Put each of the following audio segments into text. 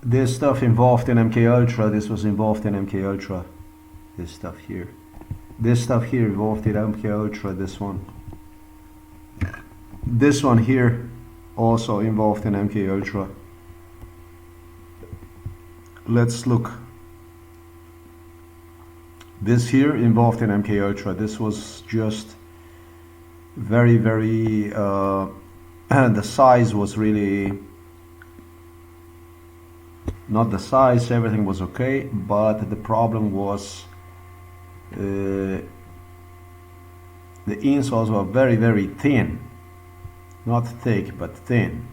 This stuff involved in MK Ultra, this was involved in MK Ultra. This stuff here. This stuff here involved in MK Ultra, this one. This one here also involved in MK Ultra. Let's look. This here involved in MK Ultra. This was just very, very the size was really not the size, everything was okay, but the problem was the insoles were very, very thin. Not thick, but thin.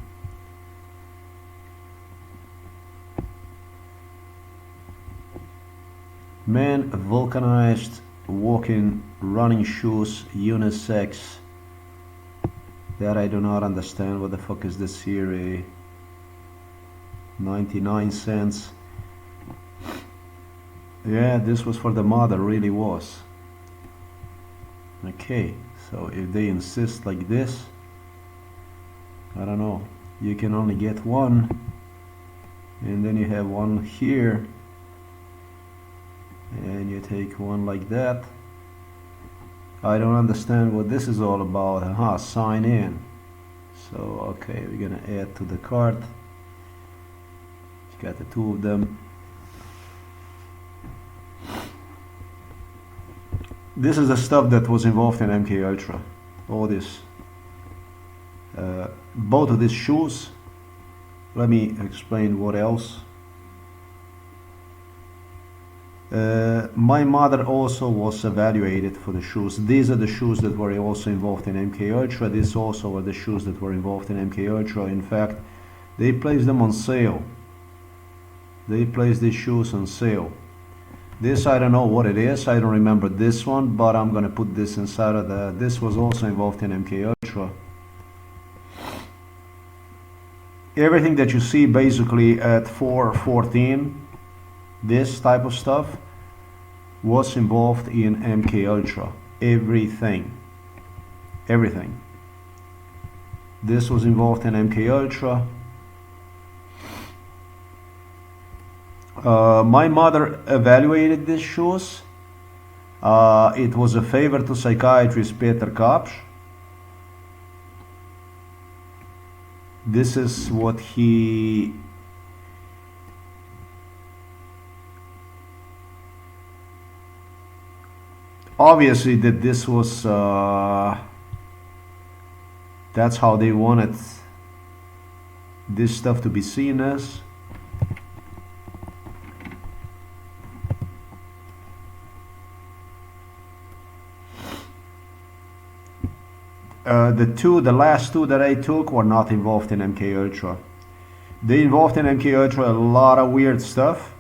Men vulcanized walking running shoes unisex. That I do not understand. What the fuck is this here? 99 cents. Yeah, this was for the mother, really was. Okay, so if they insist like this, I don't know, you can only get one, and then you have one here, and you take one like that. I don't understand what this is all about. Aha, sign in. So okay, we're gonna add to the cart. Got the two of them. This is the stuff that was involved in MK Ultra. All this. Both of these shoes. Let me explain what else. My mother also was evaluated for the shoes. These are the shoes that were also involved in MK Ultra. These also were the shoes that were involved in MK Ultra. In fact, they placed them on sale. They placed these shoes on sale. This, I don't know what it is. I don't remember this one, but I'm gonna put this inside of the. This was also involved in MK Ultra. Everything that you see basically at 414, this type of stuff, was involved in MK Ultra. Everything. Everything. This was involved in MK Ultra. My mother evaluated these shoes. It was a favor to psychiatrist Peter Kapsch. This is what he obviously that this was that's how they wanted this stuff to be seen as. The last two that I took were not involved in MK Ultra. They involved in MK Ultra a lot of weird stuff.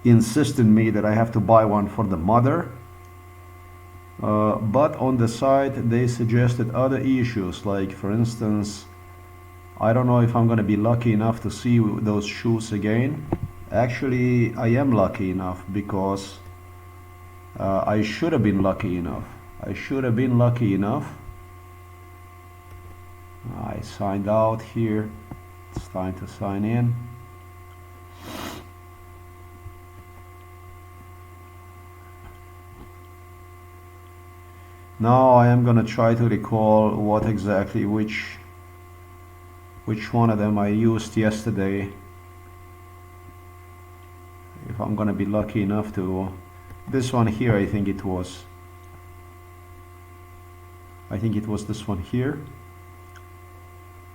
Insisted me that I have to buy one for the mother. But on the side they suggested other issues, like for instance, I don't know if I'm gonna be lucky enough to see those shoes again. Actually, I am lucky enough because I should have been lucky enough. I should have been lucky enough. I signed out here. It's time to sign in. Now I am gonna try to recall what exactly which one of them I used yesterday. If I'm gonna be lucky enough to. This one here, I think it was. I think it was this one here.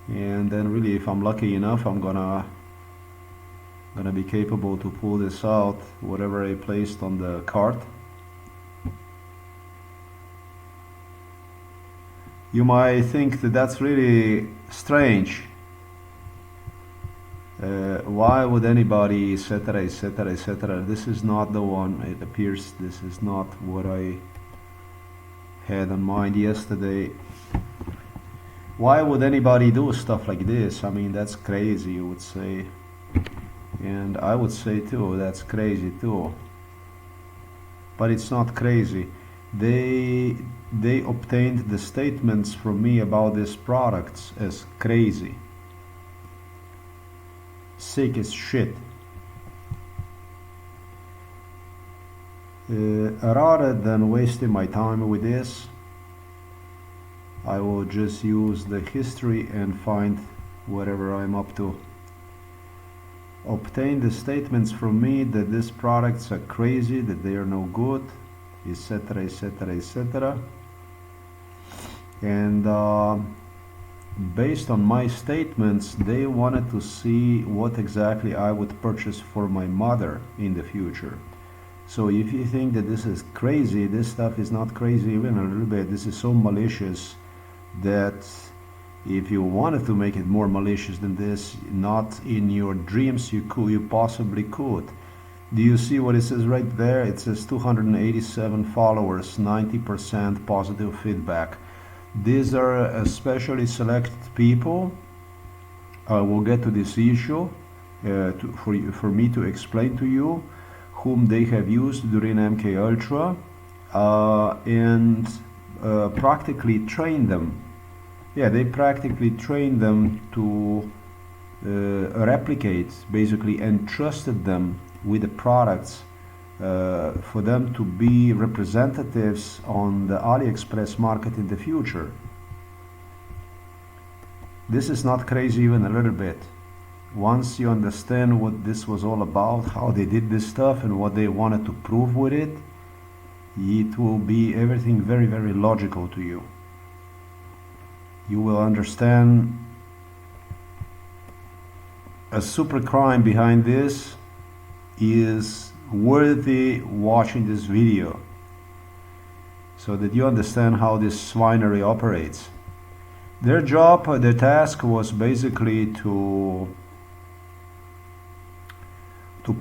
And then really, if I'm lucky enough, I'm gonna be capable to pull this out, whatever I placed on the cart. You might think that that's really strange. Why would anybody, etc., etc., etc. This is not the one. It appears this is not what I had in mind yesterday. Why would anybody do stuff like this? I mean, that's crazy, you would say. And I would say too, that's crazy too. But it's not crazy. they obtained the statements from me about these products as crazy, sick as shit. Rather than wasting my time with this, I will just use the history and find whatever I'm up to. Obtain the statements from me that these products are crazy, that they are no good, etc, etc, etc. And based on my statements, they wanted to see what exactly I would purchase for my mother in the future. So if you think that this is crazy, this stuff is not crazy even a little bit. This is so malicious that if you wanted to make it more malicious than this, not in your dreams you possibly could. Do you see what it says right there? It says 287 followers, 90% positive feedback. These are especially selected people. I will get to this issue for me to explain to you whom they have used during MK Ultra and practically train them. Yeah, they practically trained them to replicate, basically entrusted them with the products for them to be representatives on the AliExpress market in the future. This is not crazy even a little bit. Once you understand what this was all about, how they did this stuff and what they wanted to prove with it, it will be everything very, very logical to you. You will understand a super crime behind this is worthy watching this video, so that you understand how this swinery operates. Their job, their task was basically to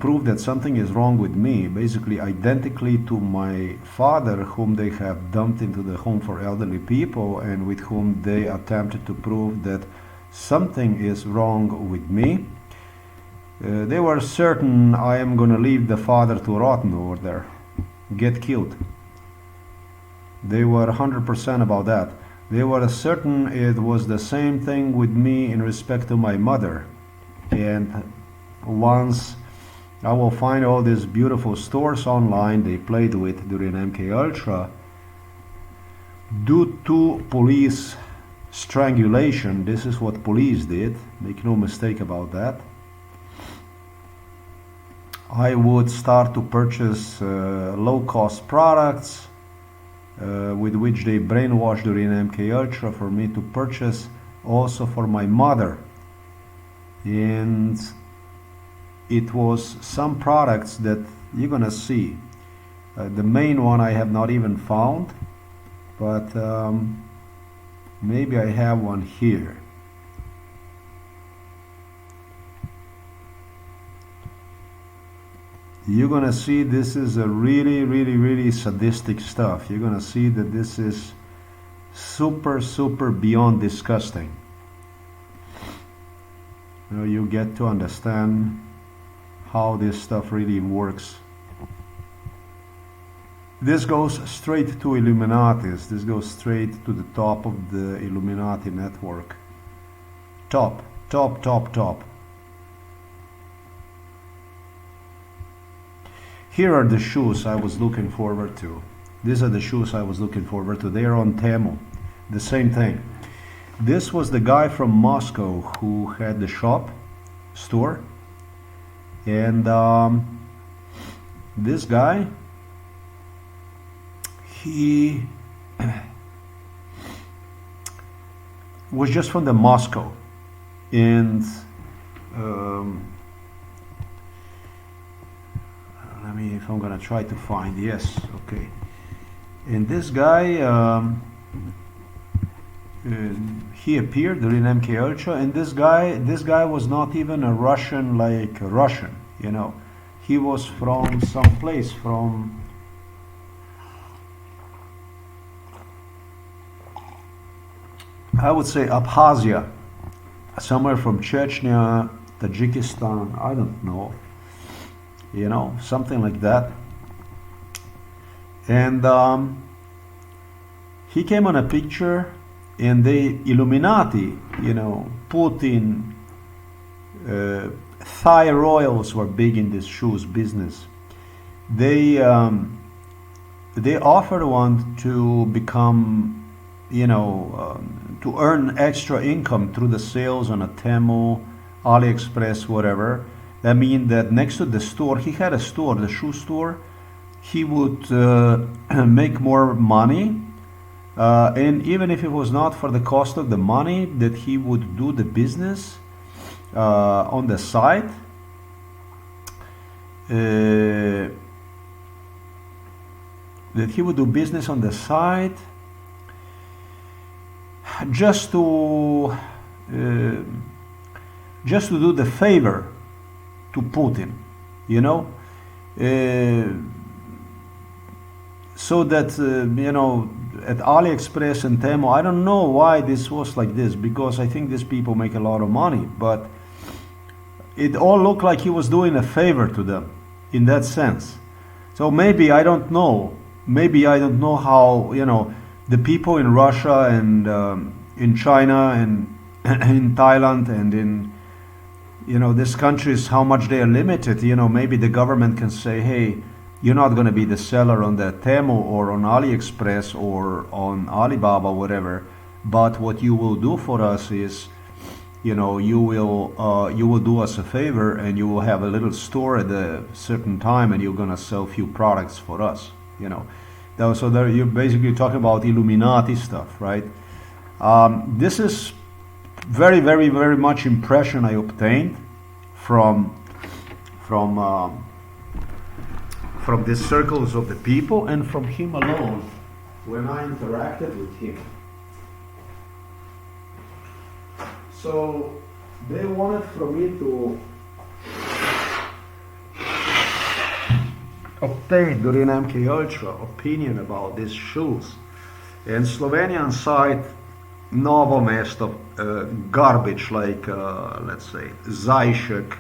prove that something is wrong with me, basically identically to my father, whom they have dumped into the home for elderly people and with whom they attempted to prove that something is wrong with me. They were certain I am gonna leave the father to rotten over there, get killed. They were 100% about that. They were certain it was the same thing with me in respect to my mother. And once I will find all these beautiful stores online they played with during MK Ultra, due to police strangulation, this is what police did, make no mistake about that, I would start to purchase low-cost products with which they brainwashed during MK Ultra for me to purchase also for my mother. And it was some products that you're gonna see. The main one I have not even found, but maybe I have one here. You're gonna see this is a really sadistic stuff. You're gonna see that this is super beyond disgusting. You know, you get to understand how this stuff really works. This goes straight to Illuminatis. This goes straight to the top of the Illuminati network. Top. Here are the shoes I was looking forward to. These are the shoes I was looking forward to. They are on Temu. The same thing. This was the guy from Moscow who had the store. And this guy, he was just from the Moscow. And let me, if I'm gonna try to find, yes, okay. And this guy, he appeared during MK Ultra, and this guy was not even a Russian, like a Russian, you know. He was from some place from I would say Abkhazia, somewhere from Chechnya, Tajikistan, I don't know, you know, something like that. And he came on a picture, and the Illuminati, you know, put in Thai royals were big in this shoes business. They offered one to become, you know, to earn extra income through the sales on a Temu, AliExpress, whatever. That means that next to the store, he had a store, the shoe store, he would make more money. And even if it was not for the cost of the money, that he would do the business on the side. That he would do business on the side just to do the favor to Putin, you know, so that you know, at AliExpress and Temu, I don't know why this was like this, because I think these people make a lot of money, but it all looked like he was doing a favor to them in that sense. So maybe, I don't know, maybe I don't know how, you know, the people in Russia and in China and in Thailand and in, you know, these countries, how much they are limited. You know, maybe the government can say, hey, you're not going to be the seller on the Temu or on AliExpress or on Alibaba, whatever, but what you will do for us is, you know, you will do us a favor, and you will have a little store at a certain time, and you're going to sell a few products for us, you know. So there you're basically talking about Illuminati stuff, right? This is very, very, very much impression I obtained from the circles of the people and from him alone when I interacted with him. So they wanted from me to obtain during MK Ultra opinion about these shoes. And Slovenian side, novo mesto, garbage like let's say Zajšek.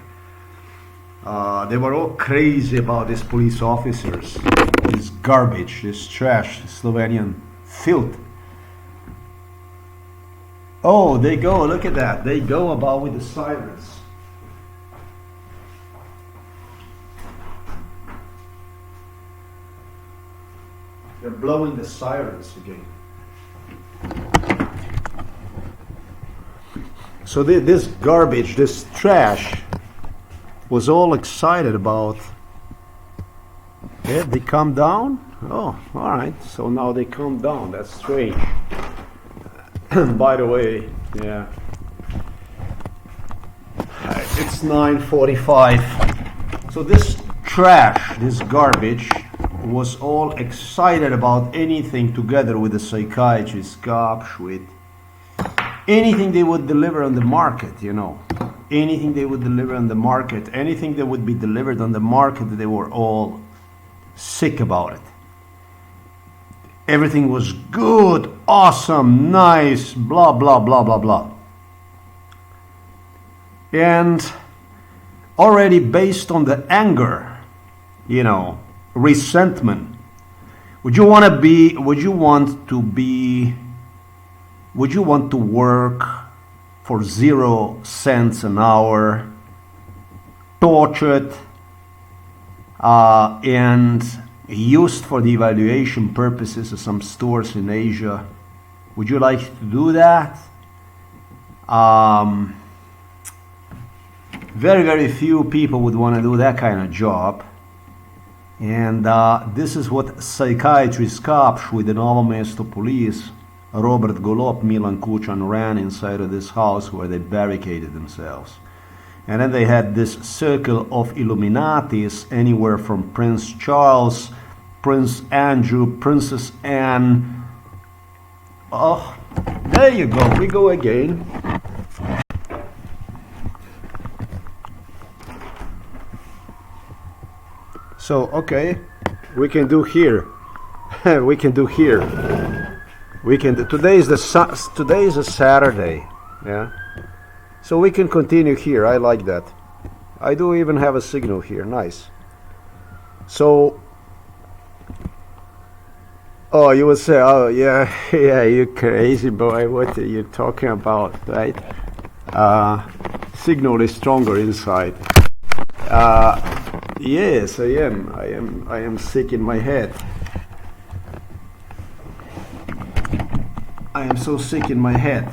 They were all crazy about these police officers, this garbage, this trash, Slovenian filth. Oh, they go, look at that, they go about with the sirens. They're blowing the sirens again. So this garbage, this trash, was all excited about. Yeah, they calm down. Oh, all right. So now they calm down. That's strange. By the way, yeah, it's 9:45. So this trash, this garbage, was all excited about anything together with the psychiatrist, cops, with anything they would deliver on the market, you know. Anything they would deliver on the market, anything that would be delivered on the market, they were all sick about it. Everything was good, awesome, nice, blah, blah, blah, blah, blah. And already based on the anger, you know, resentment, would you want to work for 0 cents an hour, tortured, and used for the evaluation purposes of some stores in Asia? Would you like to do that? Very, very few people would want to do that kind of job. And this is what psychiatrist cops with the Novo Mesto police, Robert Golob, Milan Kučan, ran inside of this house where they barricaded themselves. And then they had this circle of Illuminatis, anywhere from Prince Charles, Prince Andrew, Princess Anne. Oh, there you go, we go again. So, okay, we can do here. We can do here. We can do, today is a Saturday, yeah. So we can continue here. I like that. I do even have a signal here. Nice. So Oh, you would say, oh yeah, yeah, you crazy boy. What are you talking about, right? Signal is stronger inside. Yes, I am. I am sick in my head. I am so sick in my head.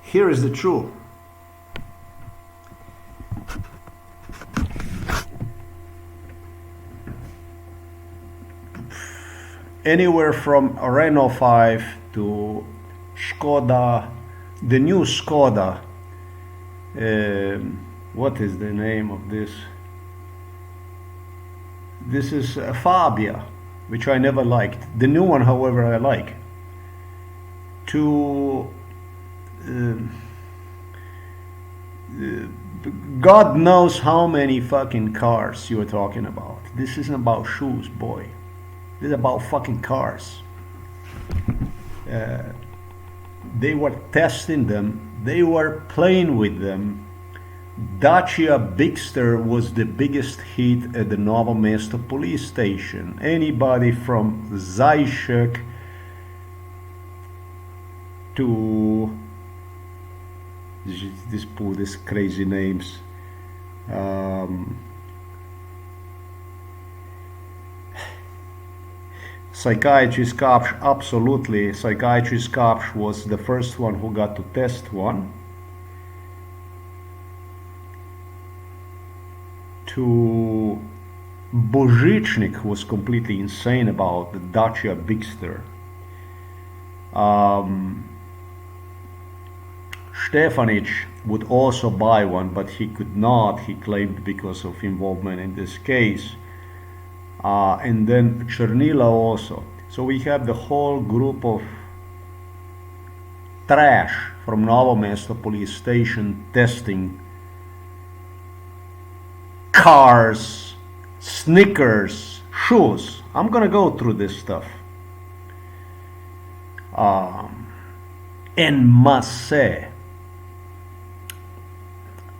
Here is the truth. Anywhere from Renault 5 to Skoda, the new Skoda. What is the name of this? This is a Fabia, which I never liked. The new one, however, I like. To God knows how many fucking cars you are talking about. This isn't about shoes, boy. This is about fucking cars. They were testing them. They were playing with them. Dacia Bigster was the biggest hit at the Novo Mesto police station. Anybody from Zajszek to these crazy names. Psychiatrist Kapsch, absolutely. Psychiatrist Kapsch was the first one who got to test one. To Božičnik was completely insane about the Dacia Bigster. Stefanic would also buy one, but he could not, he claimed, because of involvement in this case. And then Chernila also. So we have the whole group of trash from Novo Mesto police station testing cars, sneakers, shoes. I'm gonna go through this stuff. And must say,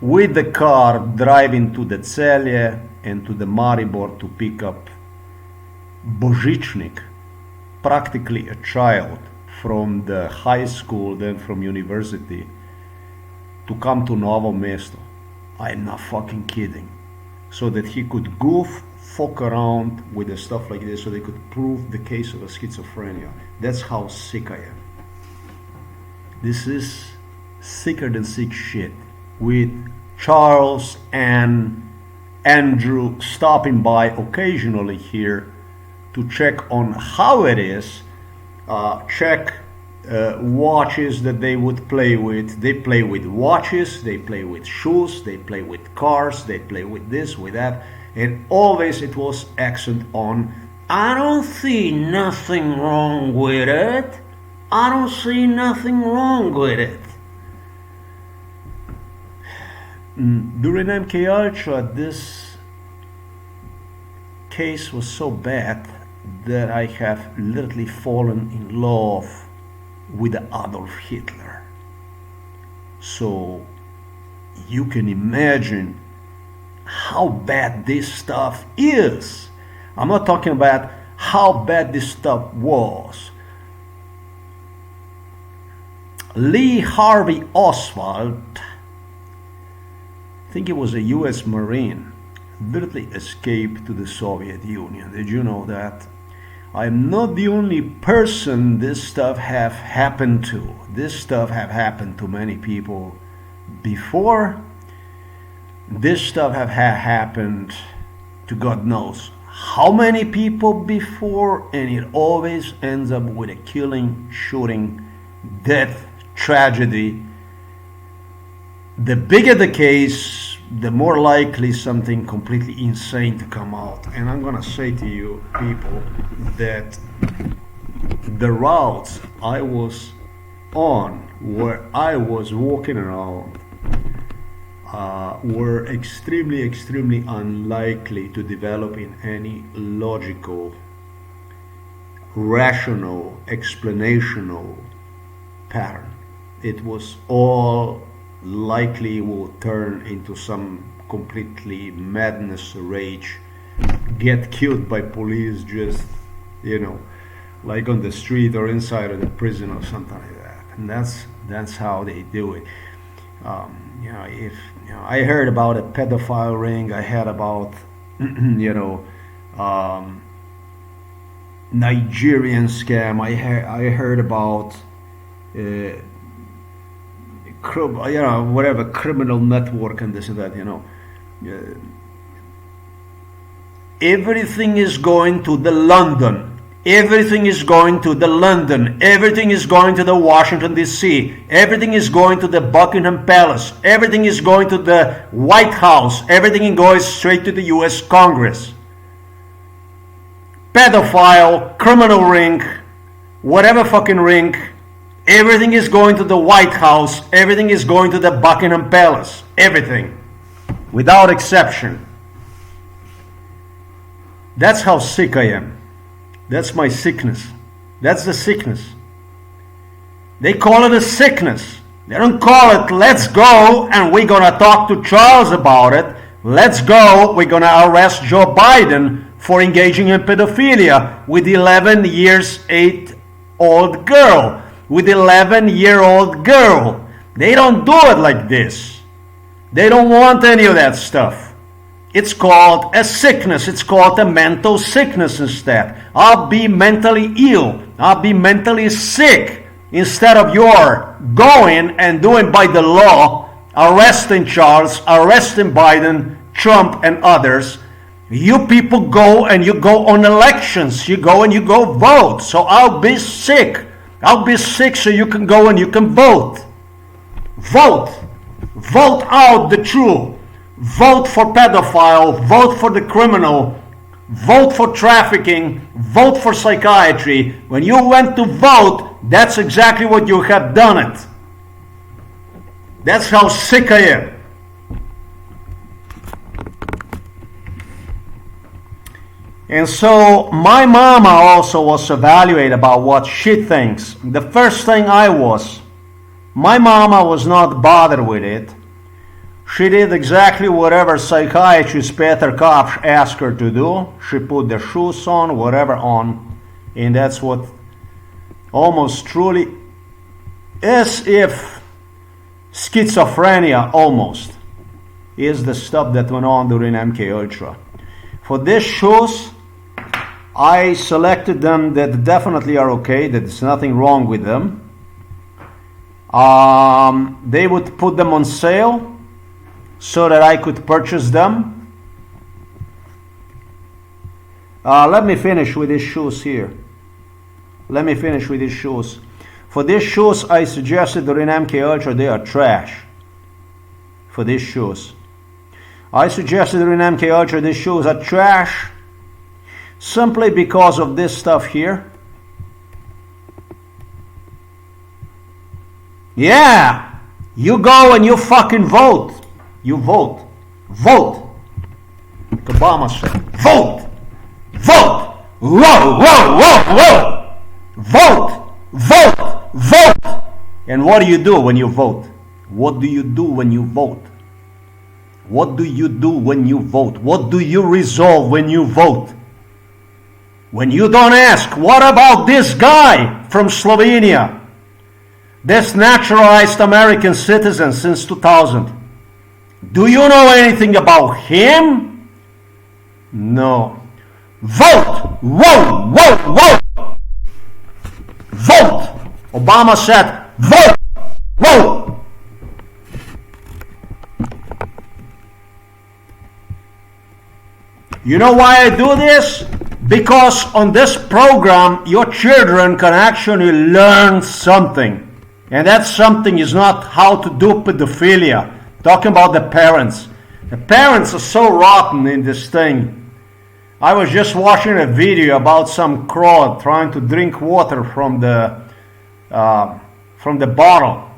with the car driving to the Celje and to the Maribor to pick up Božičnik, practically a child from the high school, then from university, to come to Novo Mesto. I'm not fucking kidding. So that he could fuck around with the stuff like this, so they could prove the case of a schizophrenia. That's how sick I am. This is sicker than sick shit. With Charles and Andrew stopping by occasionally here to check on how it is, check watches that they would play with. They play with watches, they play with shoes, they play with cars, they play with this, with that, and always it was accent on, I don't see nothing wrong with it. I don't see nothing wrong with it. During MK Ultra, this case was so bad that I have literally fallen in love with Adolf Hitler. So you can imagine how bad this stuff is. I'm not talking about how bad this stuff was. Lee Harvey Oswald, I think he was a US Marine, literally escaped to the Soviet Union. Did you know that? I'm not the only person this stuff have happened to. This stuff have happened to many people before. This stuff have happened to God knows how many people before, and it always ends up with a killing, shooting, death, tragedy. The bigger the case, the more likely something completely insane to come out. And I'm gonna say to you people that the routes I was on, where I was walking around, were extremely unlikely to develop in any logical, rational, explanational pattern. It was all likely will turn into some completely madness, rage, get killed by police, just, you know. like on the street or inside of the prison or something like that. And that's how they do it. If I heard about a pedophile ring, I heard about Nigerian scam. I heard about whatever criminal network and this and that. Everything is going to the London. Everything is going to the London. Everything is going to the Washington, D.C. Everything is going to the Buckingham Palace. Everything is going to the White House. Everything goes straight to the U.S. Congress. Pedophile, criminal ring, whatever fucking ring, everything is going to the White House. Everything is going to the Buckingham Palace. Everything. Without exception. That's how sick I am. That's my sickness. That's the sickness. They call it a sickness. They don't call it, let's go and we're going to talk to Charles about it. Let's go, we're going to arrest Joe Biden for engaging in pedophilia with 11 years old girl. With 11-year-old girl. They don't do it like this. They don't want any of that stuff. It's called a sickness. It's called a mental sickness instead. I'll be mentally ill. I'll be mentally sick instead of your going and doing by the law, arresting Charles, arresting Biden, Trump, and others. You people go and you go on elections. You go and you go vote. So I'll be sick. I'll be sick so you can go and you can vote. Vote. Vote out the truth. Vote for pedophile, vote for the criminal, vote for trafficking, vote for psychiatry. When you went to vote, that's exactly what you have done it. That's how sick I am. And so my mama also was evaluated about what she thinks. The first thing my mama was not bothered with it. She did exactly whatever psychiatrist Peter Kopp asked her to do. She put the shoes on, whatever on, and that's what almost truly, as if schizophrenia almost, is the stuff that went on during MK Ultra. For these shoes, I selected them that definitely are okay, that there's nothing wrong with them. They would put them on sale so that I could purchase them. Let me finish with these shoes here. Let me finish with these shoes. For these shoes, I suggested during MK Ultra, they are trash. For these shoes. I suggested during MK Ultra, these shoes are trash simply because of this stuff here. Yeah! You go and you fucking vote. You vote. Vote. Like Obama said. Vote. Vote. Whoa, whoa, whoa, whoa. Vote. Vote. Vote. And what do you do when you vote? What do you do when you vote? What do you do when you vote? What do you resolve when you vote? When you don't ask, what about this guy from Slovenia? This naturalized American citizen since 2000. Do you know anything about him? No. Vote! Whoa! Whoa! Whoa! Vote! Obama said, vote! Whoa! You know why I do this? Because on this program, your children can actually learn something. And that something is not how to do pedophilia. Talking about the parents. The parents are so rotten in this thing. I was just watching a video about some crow trying to drink water from the bottle.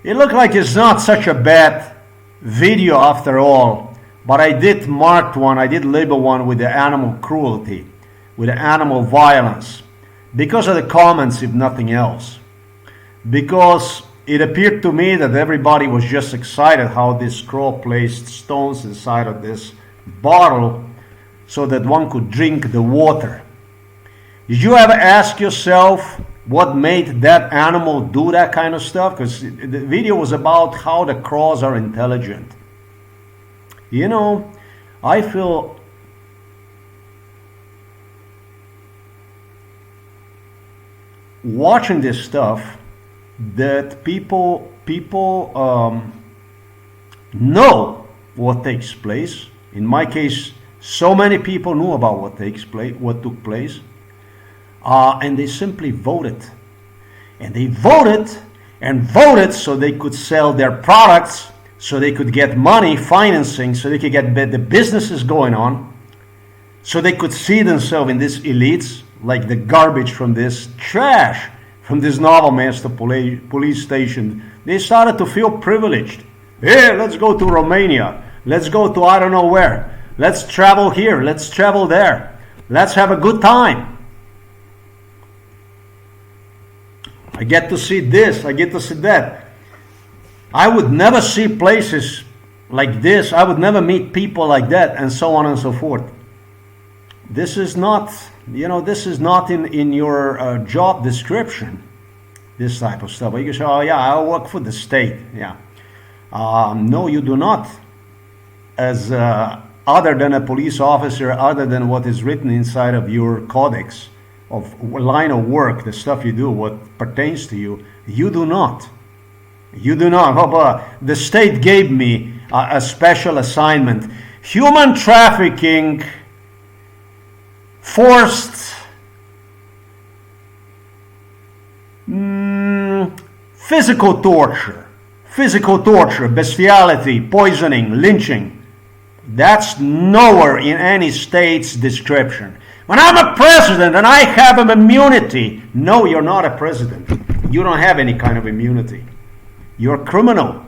It looked like it's not such a bad video after all, but I did mark one, I did label one with the animal cruelty, with the animal violence, because of the comments, if nothing else. Because it appeared to me that everybody was just excited how this crow placed stones inside of this bottle so that one could drink the water. Did you ever ask yourself what made that animal do that kind of stuff? Because the video was about how the crows are intelligent. You know, I feel watching this stuff that people know what takes place. In my case, so many people knew about what took place, and they simply voted. And they voted and voted so they could sell their products, so they could get money, financing, so they could get the businesses going on, so they could see themselves in these elites, like the garbage from this trash, from this Novel Master police station. They started to feel privileged. Hey, let's go to Romania. Let's go to I don't know where. Let's travel here. Let's travel there. Let's have a good time. I get to see this. I get to see that. I would never see places like this. I would never meet people like that, and so on and so forth. This is not, this is not in your job description, this type of stuff. You can say, oh yeah, I work for the state. Yeah. No, you do not. As other than a police officer, other than what is written inside of your codex of line of work, the stuff you do, what pertains to you, you do not. You do not. The state gave me a special assignment. Human trafficking, forced physical torture, bestiality, poisoning, lynching. That's nowhere in any state's description. When I'm a president and I have an immunity, no, you're not a president. You don't have any kind of immunity. You're a criminal.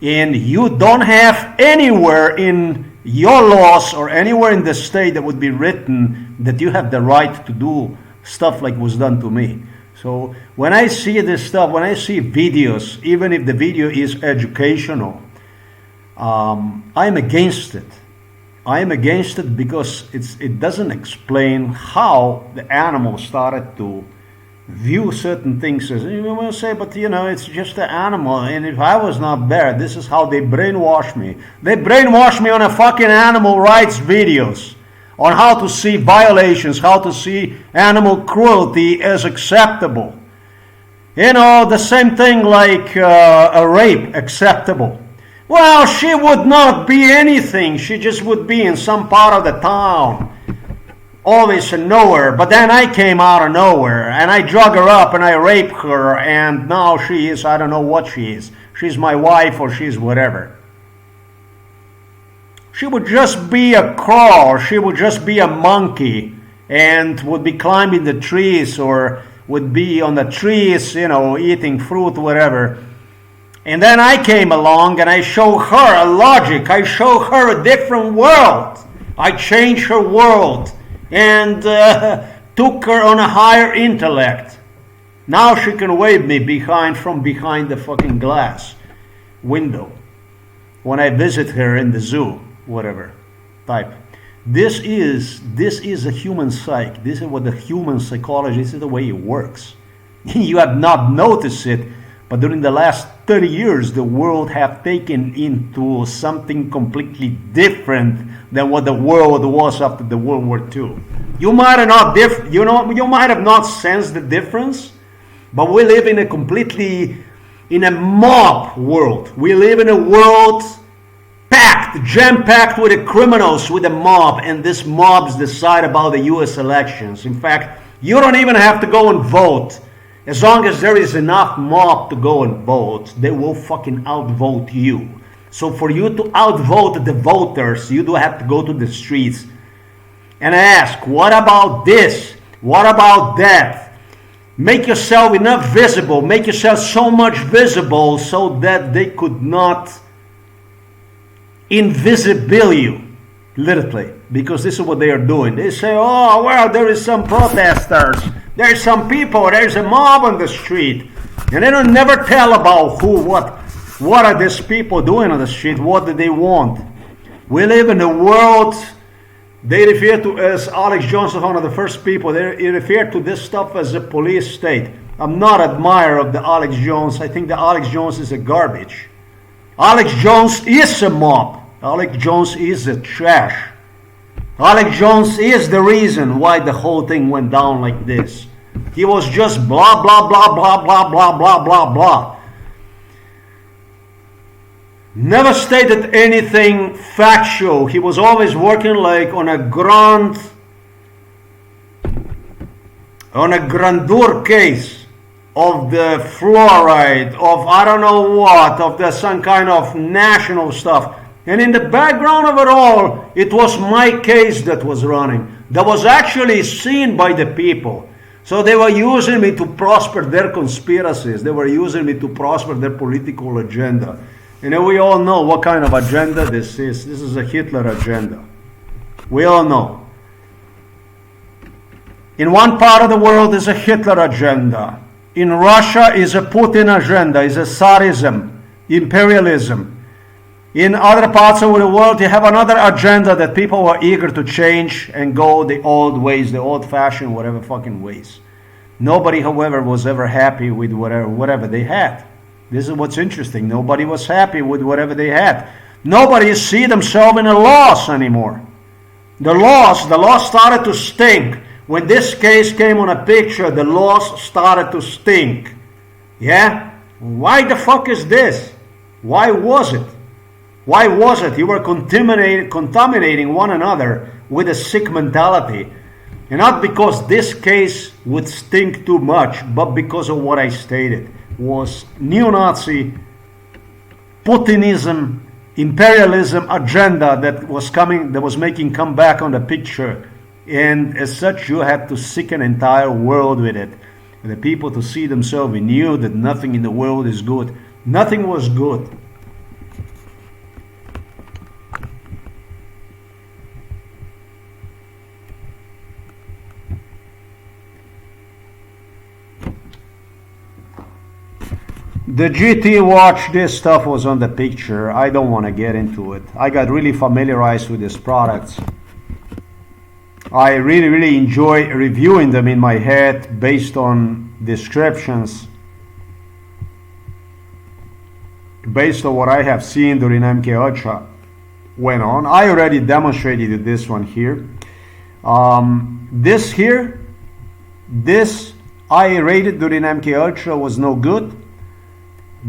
And you don't have anywhere in your laws or anywhere in the state that would be written that you have the right to do stuff like was done to me. So when I see this stuff, when I see videos, even if the video is educational, I'm against it. I am against it because it doesn't explain how the animal started to view certain things as, you will say, but it's just an animal, and if I was not there, this is how they brainwash me. They brainwash me on a fucking animal rights videos, on how to see violations, how to see animal cruelty as acceptable. The same thing like a rape acceptable. Well, she would not be anything. She just would be in some part of the town, always in nowhere. But then I came out of nowhere, and I drug her up, and I raped her, and now she is, I don't know what she is. She's my wife, or she's whatever. She would just be a crow, she would just be a monkey, and would be climbing the trees, or would be on the trees, eating fruit, whatever. And then I came along and I show her a logic. I show her a different world. I changed her world and took her on a higher intellect. Now she can wave me from behind the fucking glass window when I visit her in the zoo, whatever type. This is a human psyche. This is what the human psychology, this is the way it works. You have not noticed it, but during the last 30 years, the world have taken into something completely different than what the world was after the World War II. You might have not you might have not sensed the difference, but we live in a mob world. We live in a world jam-packed with the criminals, with the mob, and these mobs decide about the U.S. elections. In fact, you don't even have to go and vote. As long as there is enough mob to go and vote, they will fucking outvote you. So for you to outvote the voters, you do have to go to the streets and ask, what about this? What about that? Make yourself enough visible, make yourself so much visible so that they could not invisible you, literally, because this is what they are doing. They say, oh, well, there is some protesters. There's some people, there's a mob on the street. And they don't never tell about who, what are these people doing on the street, what do they want. We live in a world They refer to, as Alex Jones was one of the first people, they refer to this stuff as a police state. I'm not an admirer of the Alex Jones. I think the Alex Jones is a garbage. Alex Jones is a mob. Alex Jones is a trash. Alex Jones is the reason why the whole thing went down like this. He was just blah, blah, blah, blah, blah, blah, blah, blah, blah. Never stated anything factual. He was always working like on a grandeur case of the fluoride, of I don't know what, of the some kind of national stuff. And in the background of it all, it was my case that was running. That was actually seen by the people. So they were using me to prosper their conspiracies. They were using me to prosper their political agenda. And we all know what kind of agenda this is. This is a Hitler agenda. We all know. In one part of the world is a Hitler agenda. In Russia is a Putin agenda, is a Tsarism, imperialism. In other parts of the world, you have another agenda that people are eager to change and go the old ways, the old-fashioned, whatever fucking ways. Nobody, however, was ever happy with whatever they had. This is what's interesting. Nobody was happy with whatever they had. Nobody see themselves in a loss anymore. The loss started to stink. When this case came on a picture, the loss started to stink. Yeah? Why the fuck is this? Why was it? Why was it? You were contaminating one another with a sick mentality. And not because this case would stink too much, but because of what I stated. Was neo-Nazi, Putinism, imperialism agenda that was making come back on the picture. And as such, you had to sicken an entire world with it. And the people to see themselves and knew that nothing in the world is good. Nothing was good. The GT watch, this stuff was on the picture. I don't want to get into it. I got really familiarized with these products. I really enjoy reviewing them in my head based on descriptions, based on what I have seen during MK Ultra went on. I already demonstrated this one here. This I rated during MK Ultra was no good.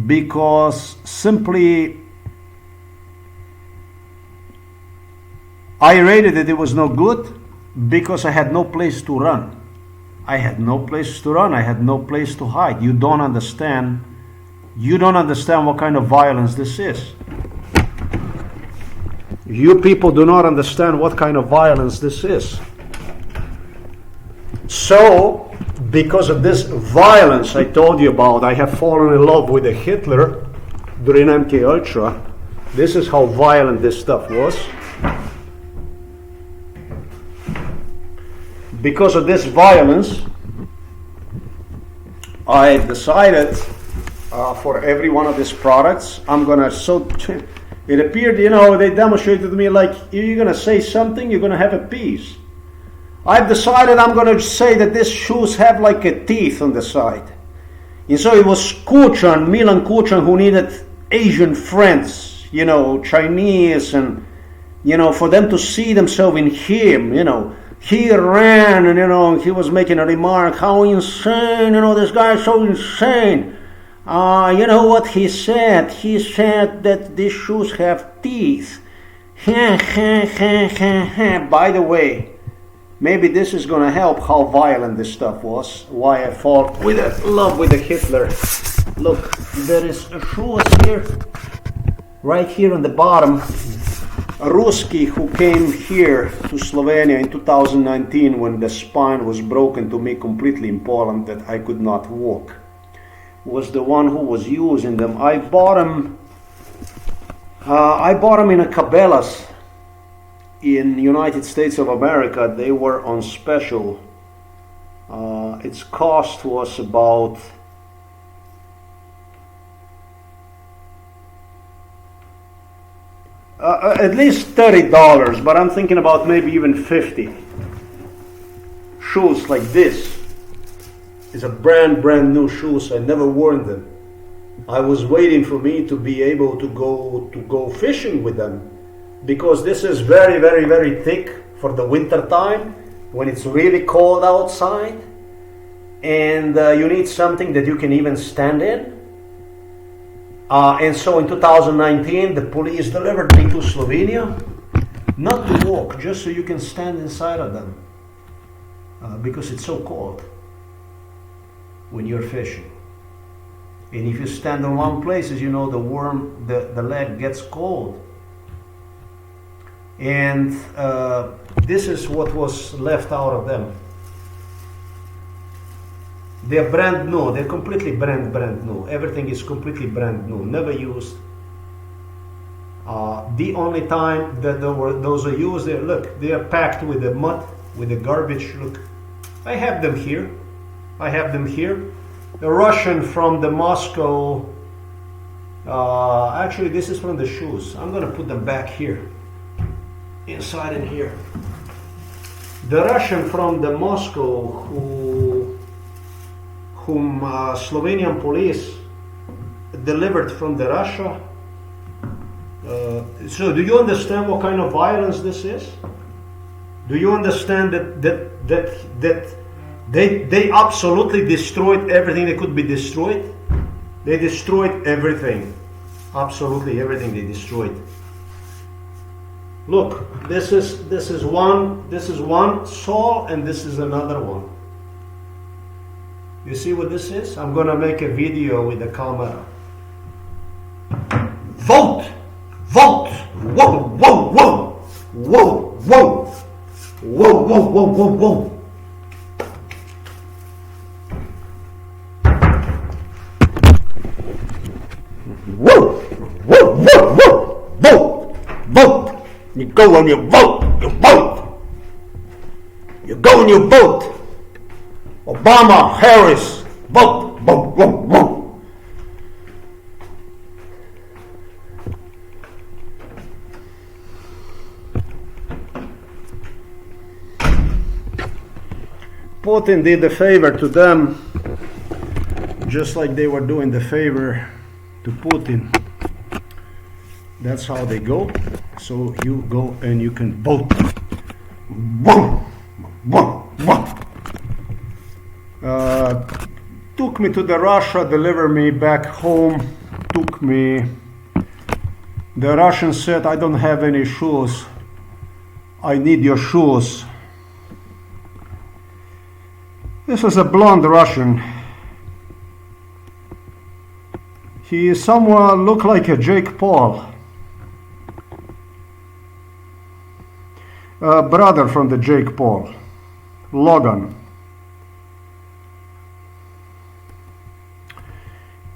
Because simply I rated it was no good because I had no place to run. I had no place to run. I had no place to hide. You don't understand. You don't understand what kind of violence this is. You people do not understand what kind of violence this is. So, because of this violence I told you about, I have fallen in love with a Hitler during MK Ultra. This is how violent this stuff was. Because of this violence, I decided for every one of these products, I'm gonna it appeared, they demonstrated to me like, you're gonna say something, you're gonna have a piece. I've decided I'm going to say that these shoes have like a teeth on the side. And so it was Kuchan, Milan Kuchan, who needed Asian friends, Chinese, and, for them to see themselves in him, He ran and, he was making a remark, how insane, this guy is so insane. You know what he said? He said that these shoes have teeth. By the way, maybe this is going to help how violent this stuff was. Why I fall in love with the Hitler. Look, there is a shoe here, right here on the bottom. A Ruski who came here to Slovenia in 2019 when the spine was broken to me completely in Poland that I could not walk, was the one who was using them. I bought them in a Cabela's in United States of America. They were on special. Its cost was about at least $30, but I'm thinking about maybe even 50. Shoes like this. It's a brand new shoes. I never worn them. I was waiting for me to be able to go fishing with them, because this is very thick for the winter time when it's really cold outside, and you need something that you can even stand in. And so in 2019, the police delivered me to Slovenia, not to walk, just so you can stand inside of them, because it's so cold when you're fishing. And if you stand in one place, as you know, the leg gets cold. And this is what was left out of them. They're brand new. They're completely brand new. Everything is completely brand new, never used. The only time that those are used, look, they are packed with the mud, with the garbage. Look, I have them here. The Russian from the Moscow. Actually, this is from the shoes. I'm gonna put them back here, inside in here. The Russian from the Moscow whom Slovenian police delivered from the Russia. So do you understand what kind of violence this is? Do you understand that they absolutely destroyed everything that could be destroyed? They destroyed everything. Absolutely everything they destroyed. Look, this is one sole, and this is another one. You see what this is? I'm gonna make a video with the camera. Vote! Vote! Whoa, whoa, whoa! Whoa, whoa! Whoa, whoa, whoa, whoa, whoa! Whoa! Whoa, whoa, whoa! Vote! Vote! You go and you vote! You vote! You go and you vote! Obama, Harris, vote, vote, vote, vote. Putin did a favor to them, just like they were doing the favor to Putin. That's how they go. So you go and you can vote. Vote, vote, vote. Took me to the Russia, delivered me back home, the Russian said, I don't have any shoes, I need your shoes. This was a blonde Russian. He somewhat looked like a Jake Paul. Brother from the Jake Paul, Logan.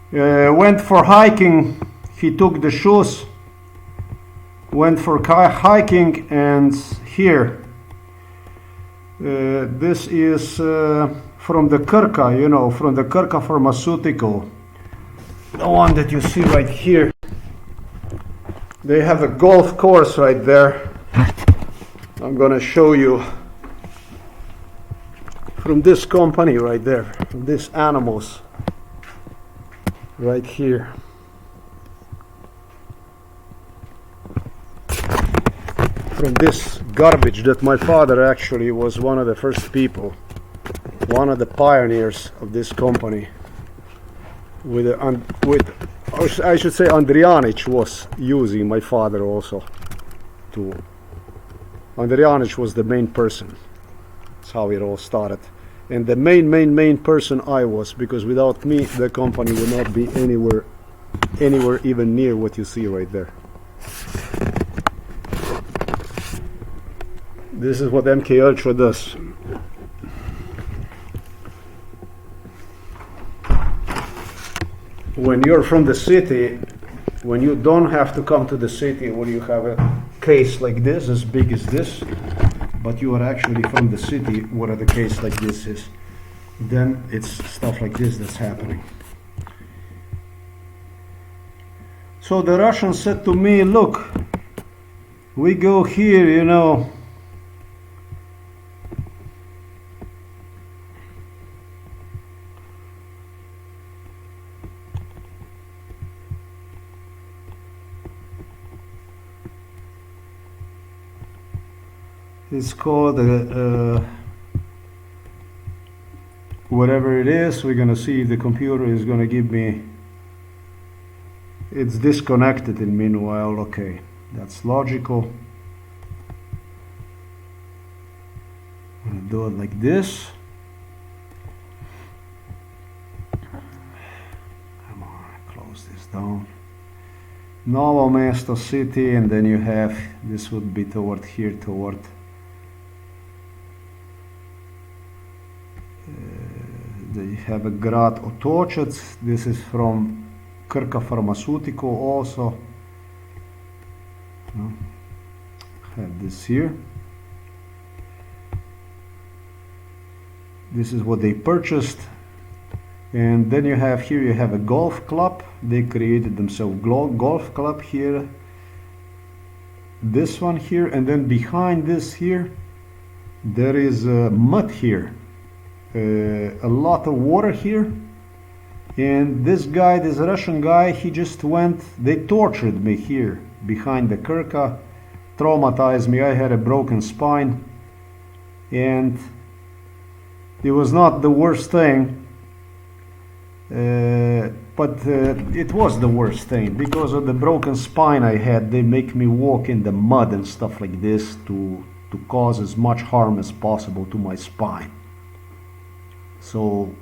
Went for hiking, he took the shoes, went for hiking, and here, this is from the Kirka, you know, from the Kirka pharmaceutical, the one that you see right here. They have a golf course right there. I'm gonna show you from this company right there, from these animals. Right here. From this garbage that my father actually was one of the first people, one of the pioneers of this company. I should say Andrianic was using my father also. Andrianic was the main person. That's how it all started. And the main person I was, because without me the company would not be anywhere even near what you see right there. This is what MK Ultra does. When you're from the city, when you don't have to come to the city, when you have a case like this, as big as this, but you are actually from the city where the case like this is, then it's stuff like this that's happening. So the Russian said to me, look, we go here, you know. It's called whatever it is. We're gonna see if the computer is gonna give me. It's disconnected in meanwhile. Okay, that's logical. I'm gonna do it like this. Come on, close this down. Novo Mesto city, and then you have, this would be toward here, toward you have a Grad Otočec. This is from Krka Pharmaceutical also. Have this here. This is what they purchased. And then you have here, you have a golf club. They created themselves golf club here. This one here, and then behind this here, there is mud here. A lot of water here. And this guy, this Russian guy, he just went, they tortured me here behind the Krka, traumatized me. I had a broken spine, and it was not the worst thing. But it was the worst thing because of the broken spine I had. They make me walk in the mud and stuff like this to cause as much harm as possible to my spine. So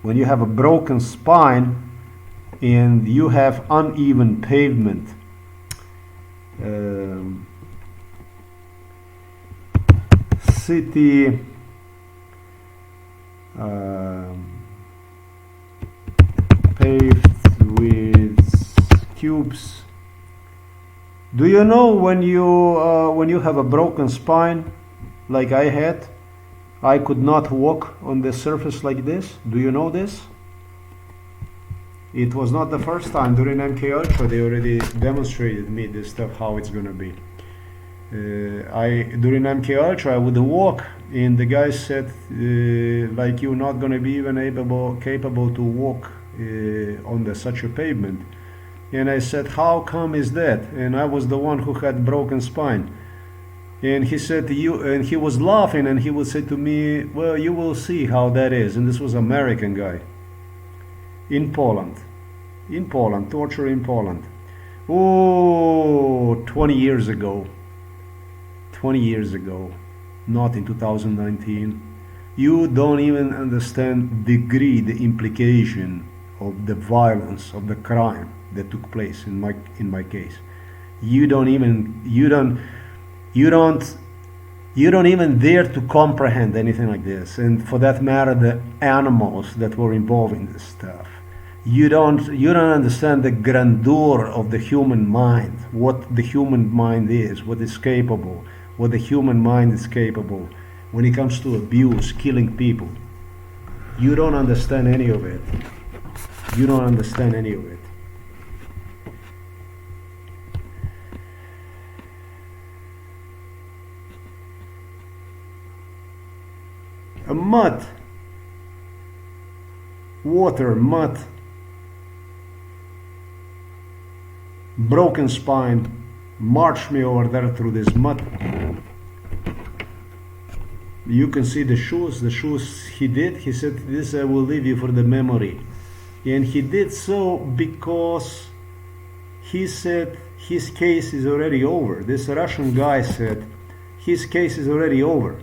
when you have a broken spine and you have uneven pavement, city paved with cubes. Do you know when you have a broken spine like I had, I could not walk on the surface like this? Do you know this? It was not the first time. During MK Ultra they already demonstrated me this stuff, how it's gonna be. During MK Ultra I would walk, and the guy said like, you're not gonna be even capable to walk on such a pavement. And I said, how come is that? And I was the one who had broken spine. And he said, and he was laughing, and he would say to me, well, you will see how that is. And this was an American guy in Poland, torture in Poland. Oh, 20 years ago, not in 2019. You don't even understand the implication of the violence, of the crime that took place in my case. You don't even dare to comprehend anything like this. And for that matter, the animals that were involved in this stuff. You don't understand the grandeur of the human mind, what the human mind is, what is capable, what the human mind is capable when it comes to abuse, killing people. You don't understand any of it. You don't understand any of it. A mud, water, mud, broken spine, marched me over there through this mud. You can see the shoes he did. He said, this I will leave you for the memory. And he did so because he said his case is already over. This Russian guy said his case is already over.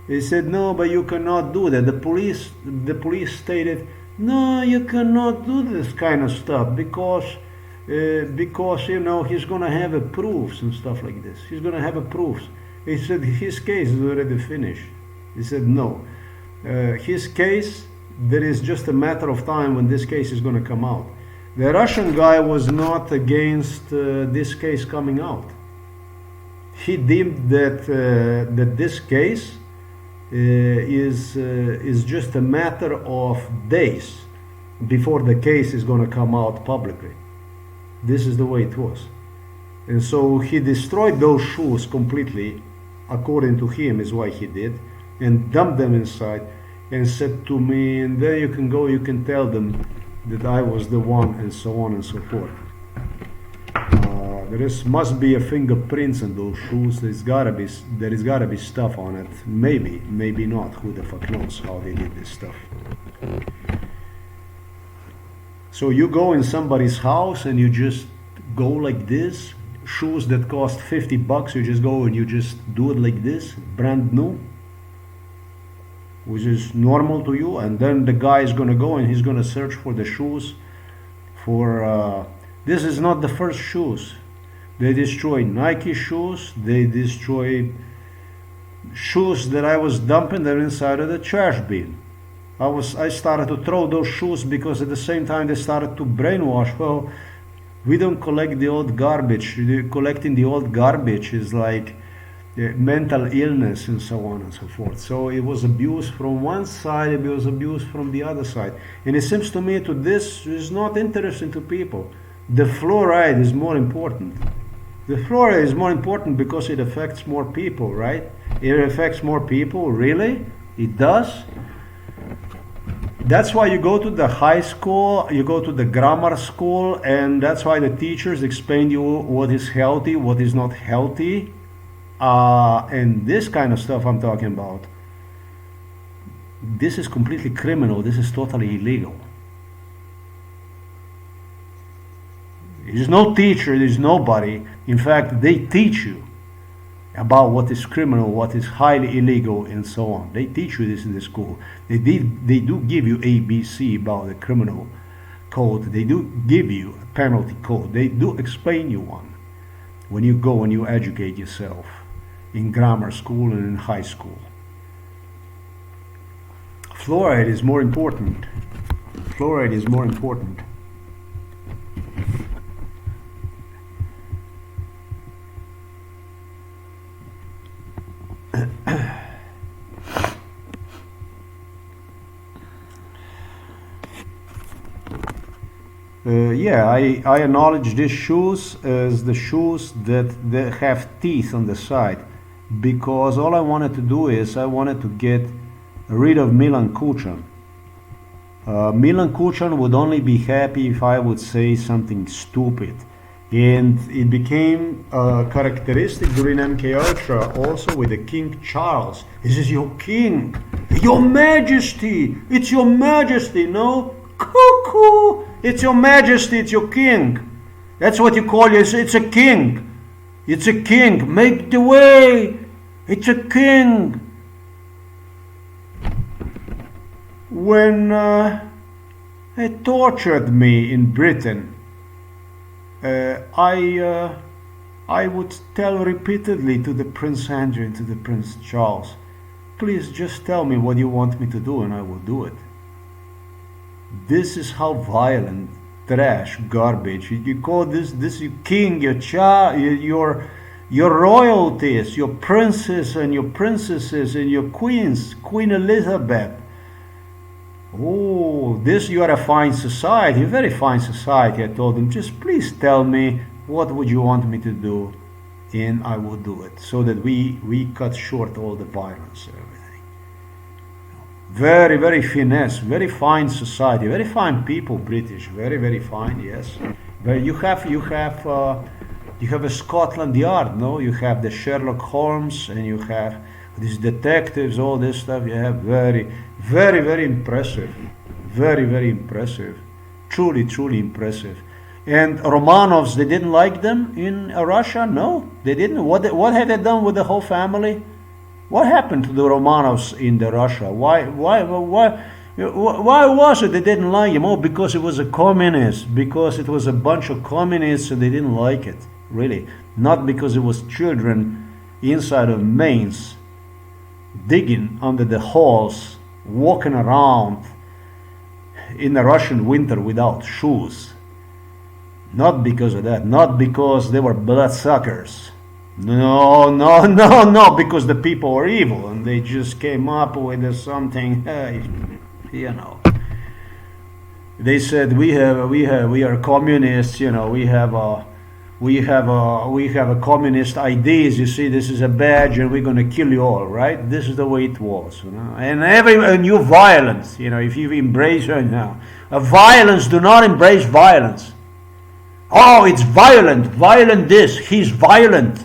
He said, no, but you cannot do that. The police stated, no, you cannot do this kind of stuff because you know, he's gonna have a proofs and stuff like this. He's gonna have a proofs. He said his case is already finished. He said no, his case, there is just a matter of time when this case is gonna come out. The Russian guy was not against this case coming out. He deemed that that this case is just a matter of days before the case is going to come out publicly. This is the way it was. And so he destroyed those shoes completely, according to him, is why he did, and dumped them inside, and said to me, and then you can go, you can tell them that I was the one, and so on and so forth. Must be a fingerprints on those shoes. There is gotta be stuff on it. Maybe not. Who the fuck knows how they did this stuff? So you go in somebody's house and you just go like this. Shoes that cost $50, you just go and you just do it like this, brand new, which is normal to you. And then the guy is gonna go and he's gonna search for the shoes. This is not the first shoes. They destroyed Nike shoes. They destroyed shoes that I was dumping them inside of the trash bin. I started to throw those shoes because at the same time they started to brainwash. Well, we don't collect the old garbage. Collecting the old garbage is like mental illness and so on and so forth. So it was abuse from one side, it was abuse from the other side. And it seems to me this is not interesting to people. The fluoride is more important. The fluoride is more important because it affects more people, right? It affects more people, really? It does? That's why you go to the high school, you go to the grammar school, and that's why the teachers explain to you what is healthy, what is not healthy, and this kind of stuff I'm talking about. This is completely criminal. This is totally illegal. There's no teacher, there's nobody. In fact, they teach you about what is criminal, what is highly illegal, and so on. They teach you this in the school. They do give you ABC about the criminal code. They do give you a penalty code. They do explain you one when you go and you educate yourself in grammar school and in high school. Fluoride is more important. Fluoride is more important. Yeah, I acknowledge these shoes as the shoes that have teeth on the side, because all I wanted to do is I wanted to get rid of Milan Kuchan. Milan Kuchan would only be happy if I would say something stupid. And it became characteristic during MK Ultra also with the King Charles. This is your king, your majesty, it's your majesty, no? Cuckoo! It's your majesty, it's your king. That's what you call it, it's a king. It's a king, make the way, it's a king. When they tortured me in Britain, I would tell repeatedly to the Prince Andrew and to the Prince Charles, please just tell me what you want me to do and I will do it. This is how violent, trash, garbage. You call this your king, your child, your royalties, your princes and your princesses and your queens, Queen Elizabeth. Oh, this you are a fine society, a very fine society. I told them, just please tell me what would you want me to do, and I will do it, so that we cut short all the violence and everything. Very, very finesse, very fine society, very fine people, British, very, very fine, yes. But you have a Scotland Yard, no? You have the Sherlock Holmes, and you have these detectives, all this stuff. You have very, very, very impressive, very, very impressive, truly, truly impressive. And Romanovs, they didn't like them in Russia? No, they didn't. What have they done with the whole family? What happened to the Romanovs in the Russia? Why was it they didn't like him? Oh, because it was a communist, because it was a bunch of communists and they didn't like it, really. Not because it was children inside of Mainz, digging under the halls, walking around in the Russian winter without shoes. Not because of that, not because they were bloodsuckers. No, because the people were evil and they just came up with something, you know. They said we are communists, you know, we we have a communist ideas. You see, this is a badge, and we're going to kill you all, right? This is the way it was, you know. And you violence, you know, if you embrace right now, violence, do not embrace violence. Oh, it's violent, violent this. He's violent.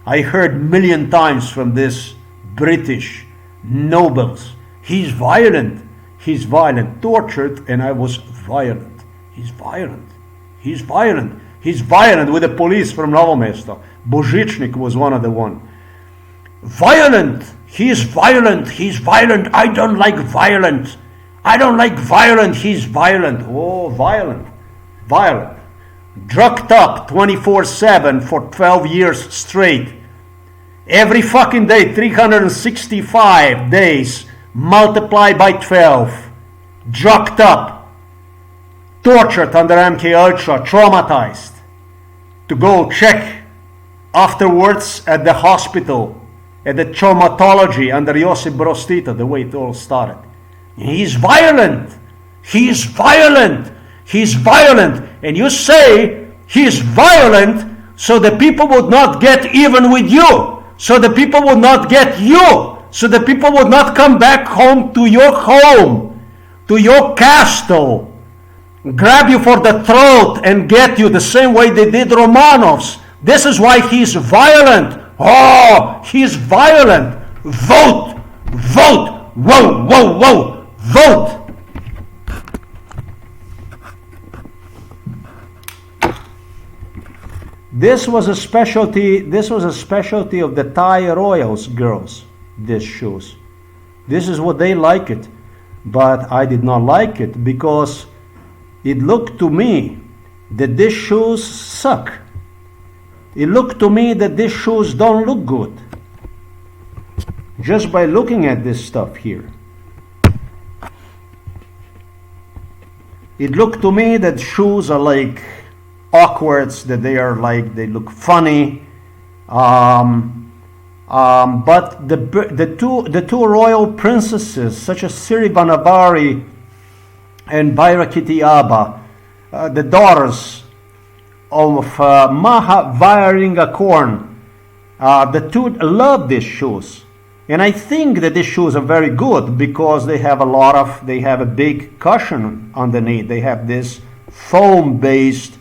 I heard million times from this British nobles. He's violent. He's violent. Tortured, and I was violent. He's violent. He's violent. He's violent with the police from Novo Mesto. Božičnik was one of the one. Violent. He's violent. He's violent. I don't like violence. I don't like violent. He's violent. Oh, violent. Violent. Drugged up 24/7 for 12 years straight. Every fucking day, 365 days multiplied by 12. Drugged up. Tortured under MK Ultra. Traumatized. To go check afterwards at the hospital, at the traumatology under Josip Broz Tito, the way it all started. He's violent. He's violent. He's violent. And you say he's violent so the people would not get even with you. So the people would not get you. So the people would not come back home, to your castle. Grab you for the throat and get you the same way they did Romanovs. This is why he's violent. Oh, he's violent. Vote. Vote. Whoa, whoa, whoa. Vote. This was a specialty of the Thai royals girls, these shoes. This is what they like it. But I did not like it because it looked to me that these shoes suck. It looked to me that these shoes don't look good. Just by looking at this stuff here. It looked to me that shoes are like awkward, that they look funny. But the two royal princesses, such as Siri Vanavari and Bairakiti Aba, the daughters of Maha Vairingakorn, the two love these shoes. And I think that these shoes are very good because they have a big cushion underneath. They have this foam-based,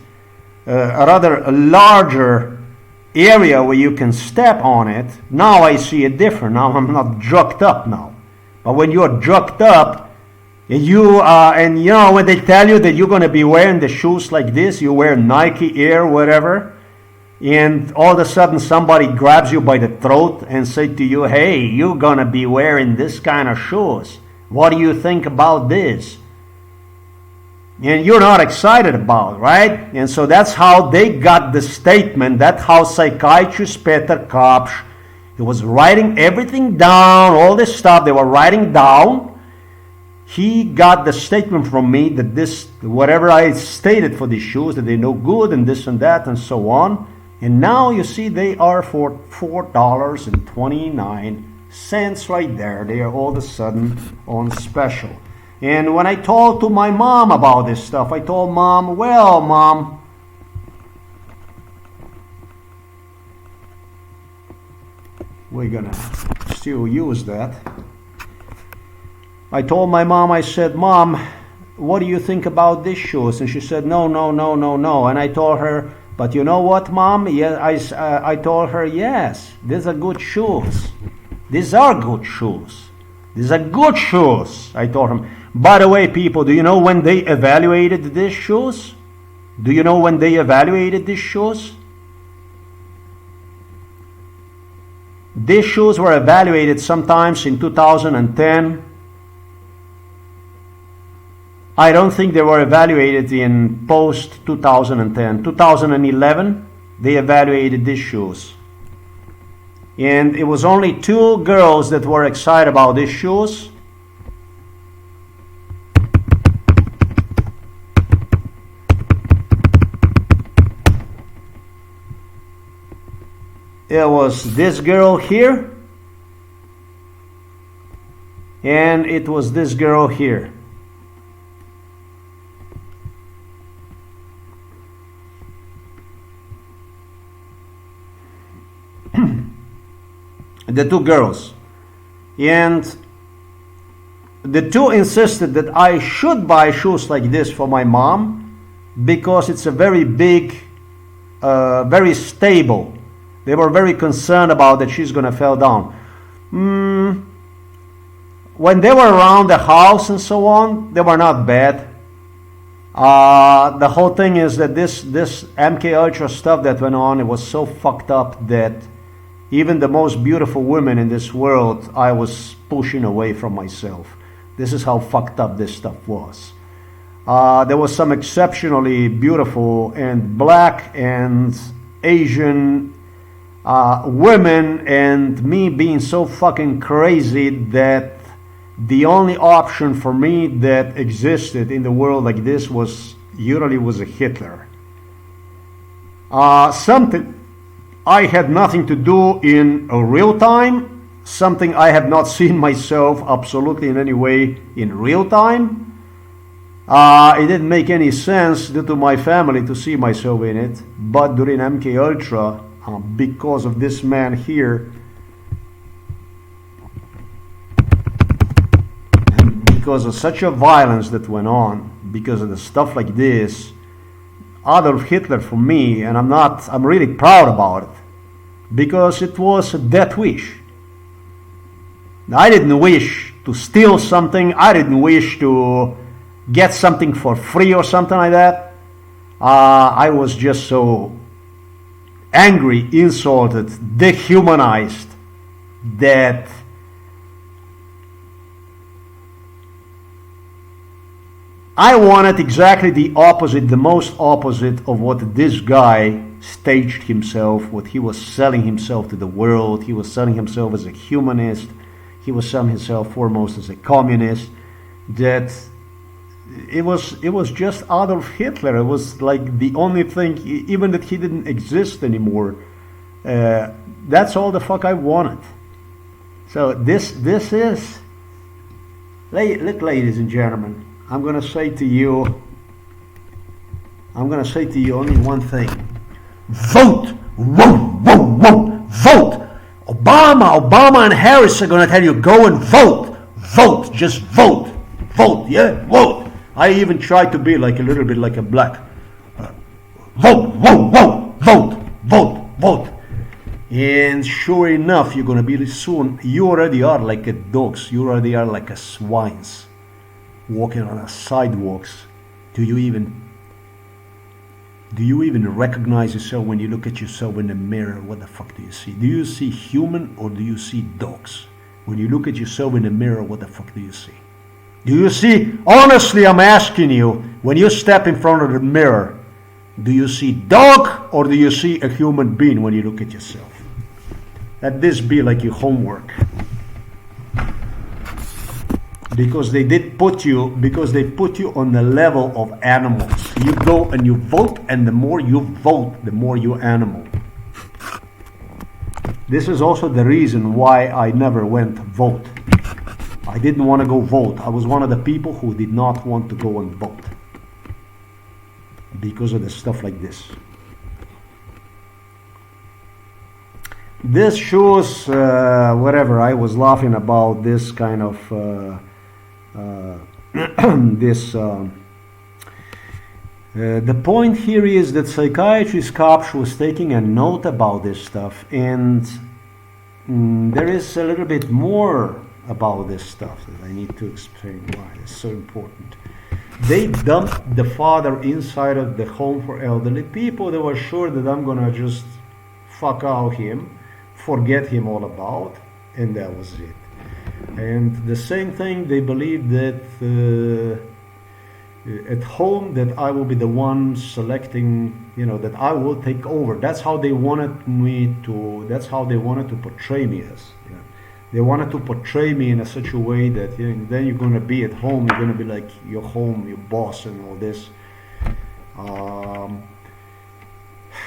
a rather larger area where you can step on it. Now I see it different. Now I'm not drugged up now. But when you're drugged up, and you know when they tell you that you're going to be wearing the shoes like this, you wear Nike Air, whatever, and all of a sudden somebody grabs you by the throat and say to you, hey, you're going to be wearing this kind of shoes. What do you think about this? And you're not excited about it, right? And so that's how they got the statement. That's how psychiatrist Peter Kapsch, he was writing everything down, all this stuff they were writing down. He got the statement from me that this, whatever I stated for these shoes, that they're no good and this and that and so on. And now you see they are for $4.29 right there. They are all of a sudden on special. And when I told to my mom about this stuff, I told Mom, well, Mom, we're gonna still use that. I told my mom, I said, Mom, what do you think about these shoes? And she said, no. And I told her, but you know what, Mom? Yeah, I told her, yes, these are good shoes. These are good shoes. These are good shoes. I told him. By the way, people, do you know when they evaluated these shoes? Do you know when they evaluated these shoes? These shoes were evaluated sometimes in 2010. I don't think they were evaluated in post 2010. 2011, they evaluated these shoes. And it was only 2 girls that were excited about these shoes. It was this girl here, and it was this girl here. the two girls. And the two insisted that I should buy shoes like this for my mom because it's a very big, very stable. They were very concerned about that she's gonna fall down. When they were around the house and so on, they were not bad. The whole thing is that this MK Ultra stuff that went on, it was so fucked up that even the most beautiful women in this world, I was pushing away from myself. This is how fucked up this stuff was. There was some exceptionally beautiful and black and Asian women, and me being so fucking crazy that the only option for me that existed in the world like this was a Hitler. Something I had nothing to do in a real time, something I have not seen myself absolutely in any way in real time. It didn't make any sense due to my family to see myself in it, but during MK Ultra, because of this man here, and because of such a violence that went on, because of the stuff like this, Adolf Hitler for me, and I'm really proud about it, because it was a death wish. I didn't wish to steal something, I didn't wish to get something for free or something like that. I was just so angry, insulted, dehumanized that I wanted exactly the opposite, the most opposite of what this guy staged himself, what he was selling himself to the world. He was selling himself as a humanist. He was selling himself foremost as a communist. That it was just Adolf Hitler. It was like the only thing, even that he didn't exist anymore. That's all the fuck I wanted. So this is, look, ladies and gentlemen, I'm gonna say to you only one thing: vote, vote, vote, vote, vote. Obama and Harris are gonna tell you, go and vote, vote, just vote, vote, yeah, vote. I even tried to be like a little bit like a black. Vote, vote, vote, vote, vote, vote. And sure enough, you're gonna be soon. You already are like a dogs. You already are like a swines walking on the sidewalks. Do you even recognize yourself when you look at yourself in the mirror? What the fuck do you see? Do you see human or do you see dogs? When you look at yourself in the mirror, what the fuck do you see? Do you see, honestly, I'm asking you, when you step in front of the mirror, do you see dog or do you see a human being when you look at yourself? Let this be like your homework. Because they put you on the level of animals. You go and you vote, and the more you vote, the more you animal. This is also the reason why I never went vote. I didn't want to go vote. I was one of the people who did not want to go and vote because of the stuff like this. This shows whatever. I was laughing about this kind of the point here is that psychiatrist Kopsh was taking a note about this stuff, and there is a little bit more about this stuff that I need to explain why it's so important. They dumped the father inside of the home for elderly people. They were sure that I'm gonna just fuck out him, forget him all about, and that was it. And the same thing, they believe that at home that I will be the one selecting, that I will take over. That's how they wanted to portray me as. They wanted to portray me in such a way that then you're going to be at home, you're going to be like your home, your boss and all this.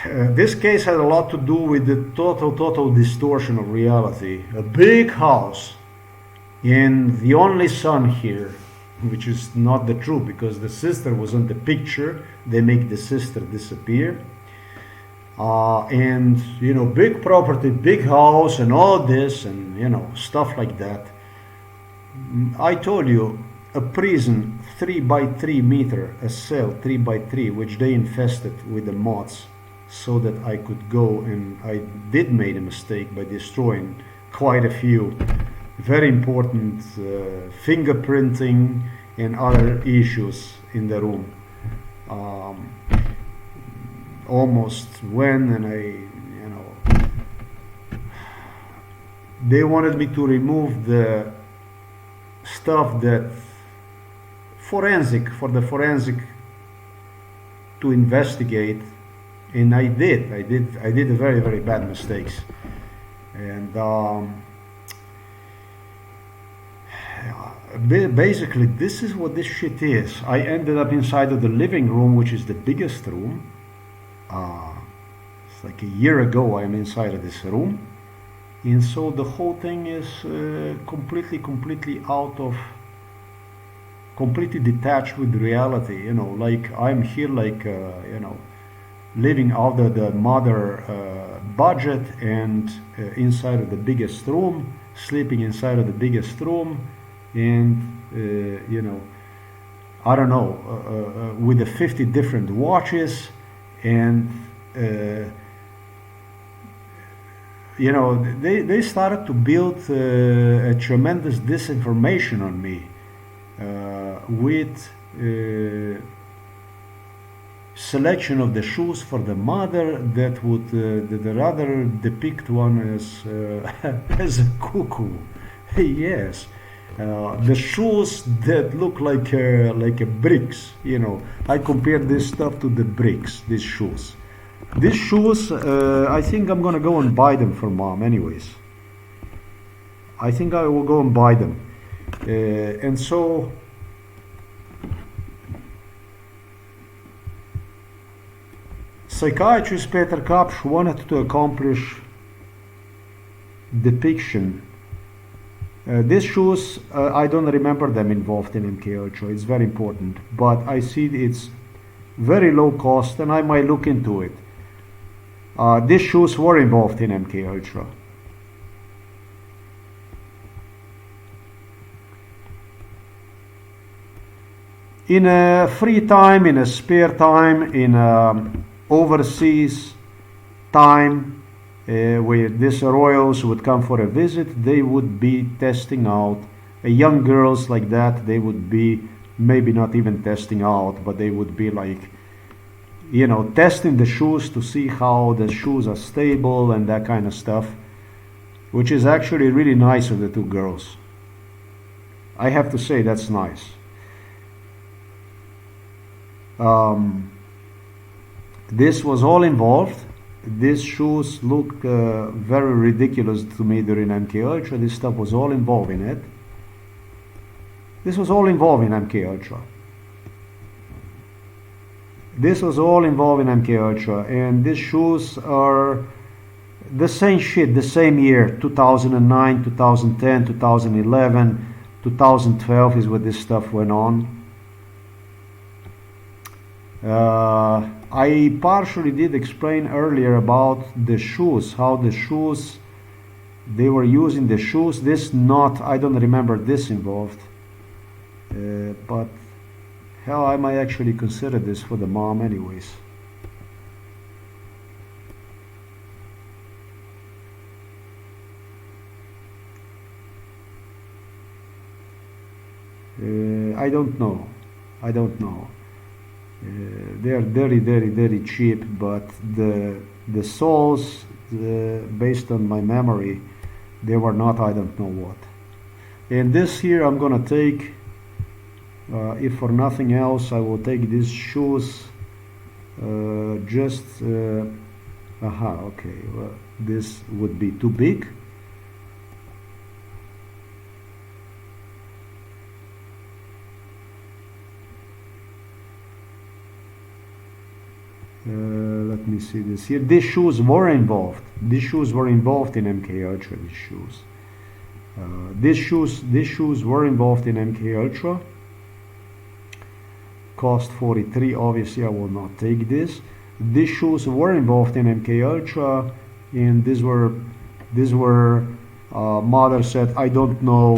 This case had a lot to do with the total distortion of reality. A big house, and the only son here, which is not the truth because the sister was in the picture. They make the sister disappear. and you know, big property, big house, and all this, and you know, stuff like that. I told you, a prison 3 by 3 meter, a cell 3 by 3, which they infested with the moths, so that I could go, and I did make a mistake by destroying quite a few very important fingerprinting and other issues in the room. Almost went, and you know, they wanted me to remove the stuff that for the forensic to investigate, and I did a very, very bad mistakes. And basically this is what this shit is. I ended up inside of the living room, which is the biggest room. It's like a year ago I'm inside of this room, and so the whole thing is completely out of, completely detached with reality, you know, like I'm here, like you know, living out of the mother budget, and inside of the biggest room, sleeping inside of the biggest room, and you know, I don't know, with the 50 different watches, and you know, they started to build a tremendous disinformation on me with selection of the shoes for the mother that would that rather depict one as as a cuckoo. Yes, the shoes that look like a bricks. You know, I compared this stuff to the bricks. These shoes. These shoes, I think I'm gonna go and buy them for mom. Anyways, I think I will go and buy them, and so. Psychiatrist Peter Kapsch wanted to accomplish depiction. These shoes, I don't remember them involved in MK Ultra. It's very important, but I see it's very low cost, and I might look into it. These shoes were involved in MK Ultra. In a free time, in a spare time, in overseas time, where these royals would come for a visit, they would be testing out young girls like that. They would be maybe not even testing out, but they would be like, you know, testing the shoes to see how the shoes are stable and that kind of stuff, which is actually really nice of the two girls. I have to say that's nice. This was all involved. These shoes look very ridiculous to me during MK Ultra. This stuff was all involved in it. This was all involved in MK Ultra. This was all involved in MK Ultra, and these shoes are the same shit, the same year, 2009, 2010, 2011, 2012 is where this stuff went on. I partially did explain earlier about the shoes, how the shoes, they were using the shoes. This not, I don't remember this involved, but hell, I might actually consider this for the mom anyways. I don't know. I don't know. They are very cheap, but the soles, based on my memory, they were not, I don't know what. And this here I'm gonna take, if for nothing else, I will take these shoes just okay, well, this would be too big. Let me see this here. These shoes were involved. These shoes were involved in MK Ultra. These shoes were involved in MK Ultra. Cost 43. Obviously, I will not take this. these shoes were involved in MK Ultra, and these were mother said, I don't know,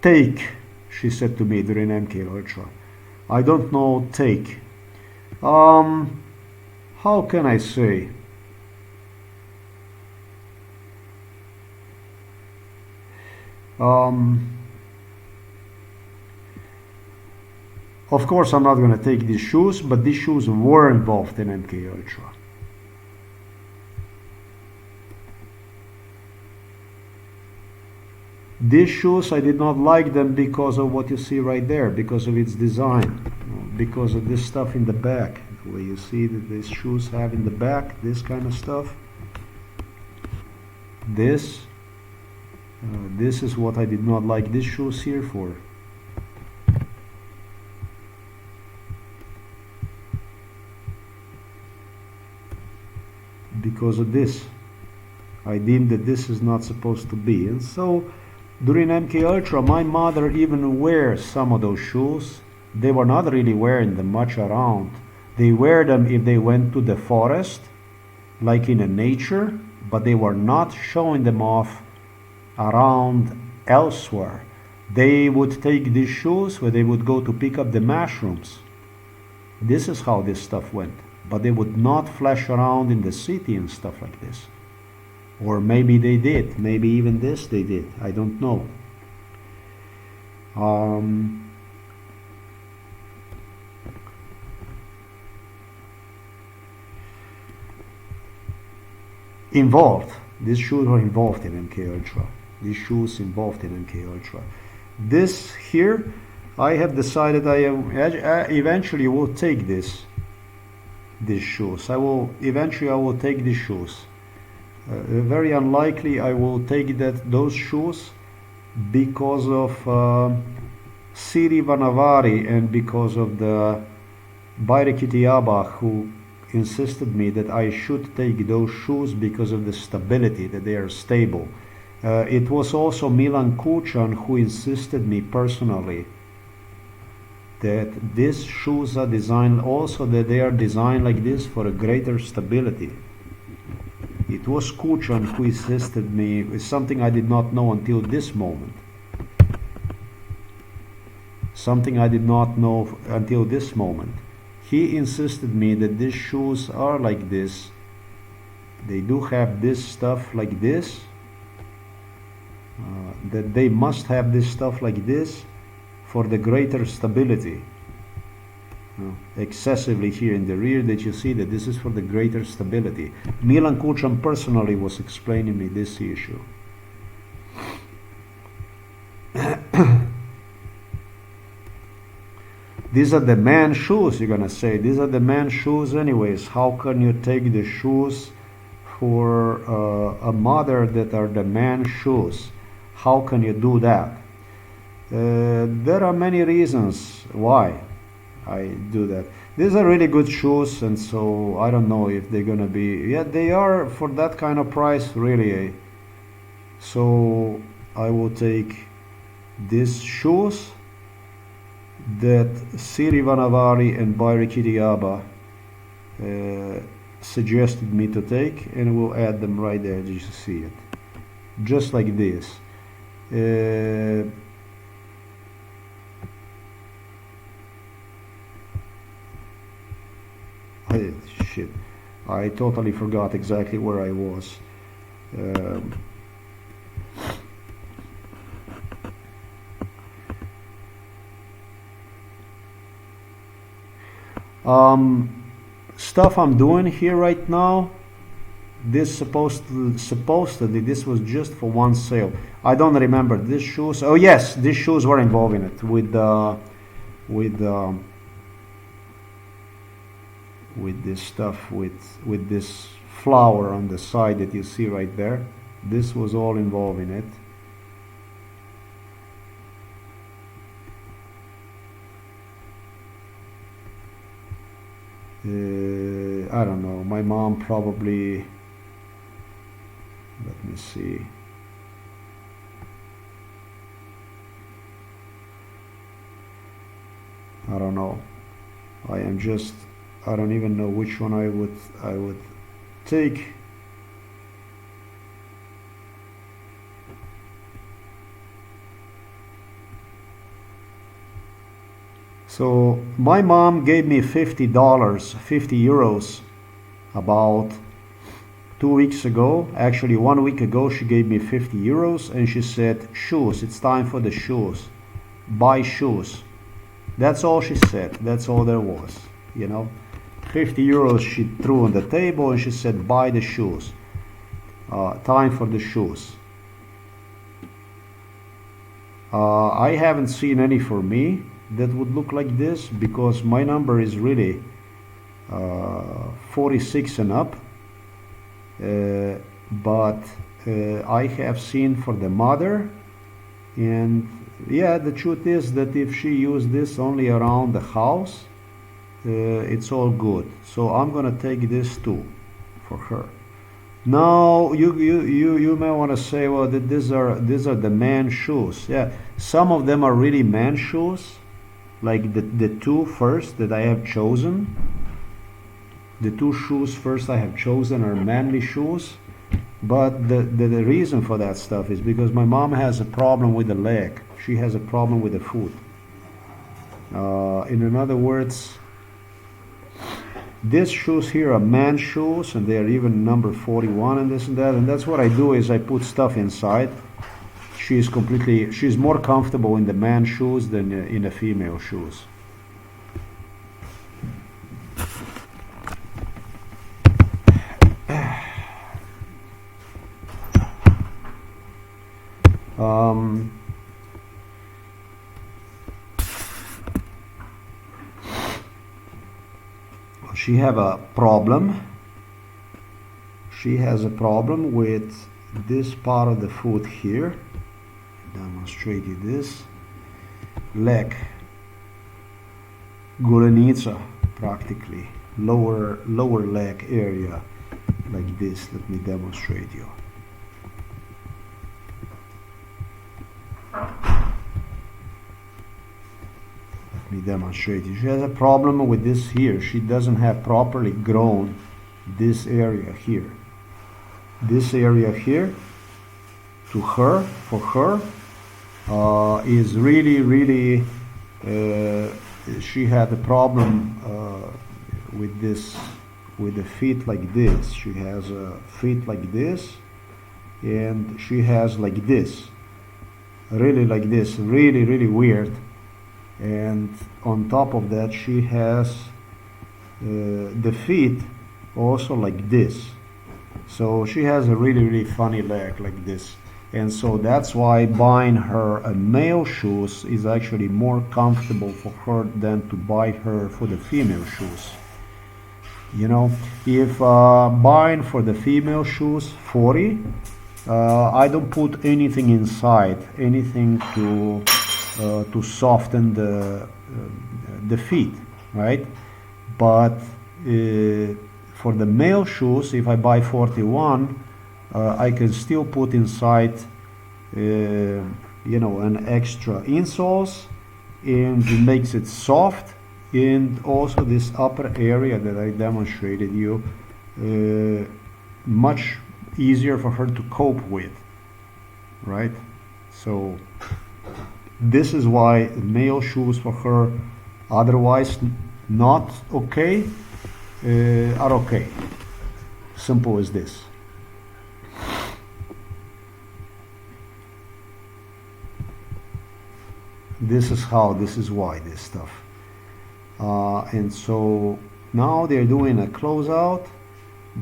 take, she said to me during MK Ultra. I don't know, take. How can I say? Of course, I'm not going to take these shoes, but these shoes were involved in MK Ultra. These shoes, I did not like them because of what you see right there, because of its design, because of this stuff in the back, where you see that these shoes have in the back, this kind of stuff. This is what I did not like these shoes here for. Because of this. I deemed that this is not supposed to be. And so during MK Ultra, my mother even wears some of those shoes. They were not really wearing them much around. They wear them if they went to the forest, like in a nature, but they were not showing them off around elsewhere. They would take these shoes where they would go to pick up the mushrooms. This is how this stuff went. But they would not flash around in the city and stuff like this. Or maybe they did. Maybe even this they did. I don't know. Involved. These shoes were involved in MK Ultra. These shoes involved in MK Ultra. This here, I have decided I eventually will take these shoes. I will take these shoes. Very unlikely I will take those shoes because of Siri Vanavari and because of the Bairikitiaba, who insisted me that I should take those shoes because of the stability, that they are stable. It was also Milan Kuchan who insisted me personally that these shoes are designed also, that they are designed like this for a greater stability. It was Kuchan who insisted me with something I did not know until this moment. Something I did not know until this moment. He insisted me that these shoes are like this. They do have this stuff like this. That they must have this stuff like this for the greater stability. Excessively here in the rear, that you see that this is for the greater stability. Milan Kuchan personally was explaining me this issue. These are the man shoes, you're gonna say. These are the man shoes anyways. How can you take the shoes for a mother that are the man shoes? How can you do that? There are many reasons why I do that. These are really good shoes, and so I don't know if they're gonna be, yeah, they are for that kind of price, really. So I will take these shoes that Siri Vanavari and Bairikitiaba suggested me to take, and we'll add them right there, just to see it. Just like this. Shit, I totally forgot exactly where I was. Stuff I'm doing here right now, this supposedly this was just for one sale. I don't remember these shoes. Oh yes, these shoes were involved in it with this stuff, with this flower on the side that you see right there. This was all involved in it. I don't know, my mom probably, let me see, I don't know, I am just I don't even know which one I would take. So my mom gave me $50, 50 euros about 2 weeks ago. Actually 1 week ago she gave me 50 euros and she said, shoes, it's time for the shoes. Buy shoes. That's all she said. That's all there was, you know. 50 euros she threw on the table and she said, buy the shoes. Time for the shoes. I haven't seen any for me that would look like this because my number is really 46 and up. But I have seen for the mother, and yeah, the truth is that if she used this only around the house, it's all good. So I'm gonna take this too for her. Now you may want to say, well, that these are the man shoes. Yeah, some of them are really man shoes, like the two first that I have chosen. The two shoes first I have chosen are manly shoes, but the reason for that stuff is because my mom has a problem with the leg. She has a problem with the foot. In other words, these shoes here are man shoes, and they are even number 41 and this and that. And that's what I do is I put stuff inside. She's more comfortable in the man shoes than in the female shoes. She have a problem. She has a problem with this part of the foot here. Demonstrate you this. Leg. Golenica, practically. Lower leg area. Like this. Let me demonstrate you. Me demonstrate. She has a problem with this here. She doesn't have properly grown this area here. This area here, to her, for her, is really. She had a problem with this, with the feet like this. She has a feet like this, and she has like this, really like this, really weird. And on top of that she has the feet also like this. So she has a really funny leg like this, and so that's why buying her a male shoes is actually more comfortable for her than to buy her for the female shoes. You know, if buying for the female shoes 40, I don't put anything inside, anything to soften the feet, right? But for the male shoes, if I buy 41, I can still put inside, you know, an extra insoles, and it makes it soft, and also this upper area that I demonstrated you, much easier for her to cope with, right? So this is why male shoes for her, otherwise not okay, are okay. Simple as this. This is how, this is why this stuff. And so now they're doing a closeout,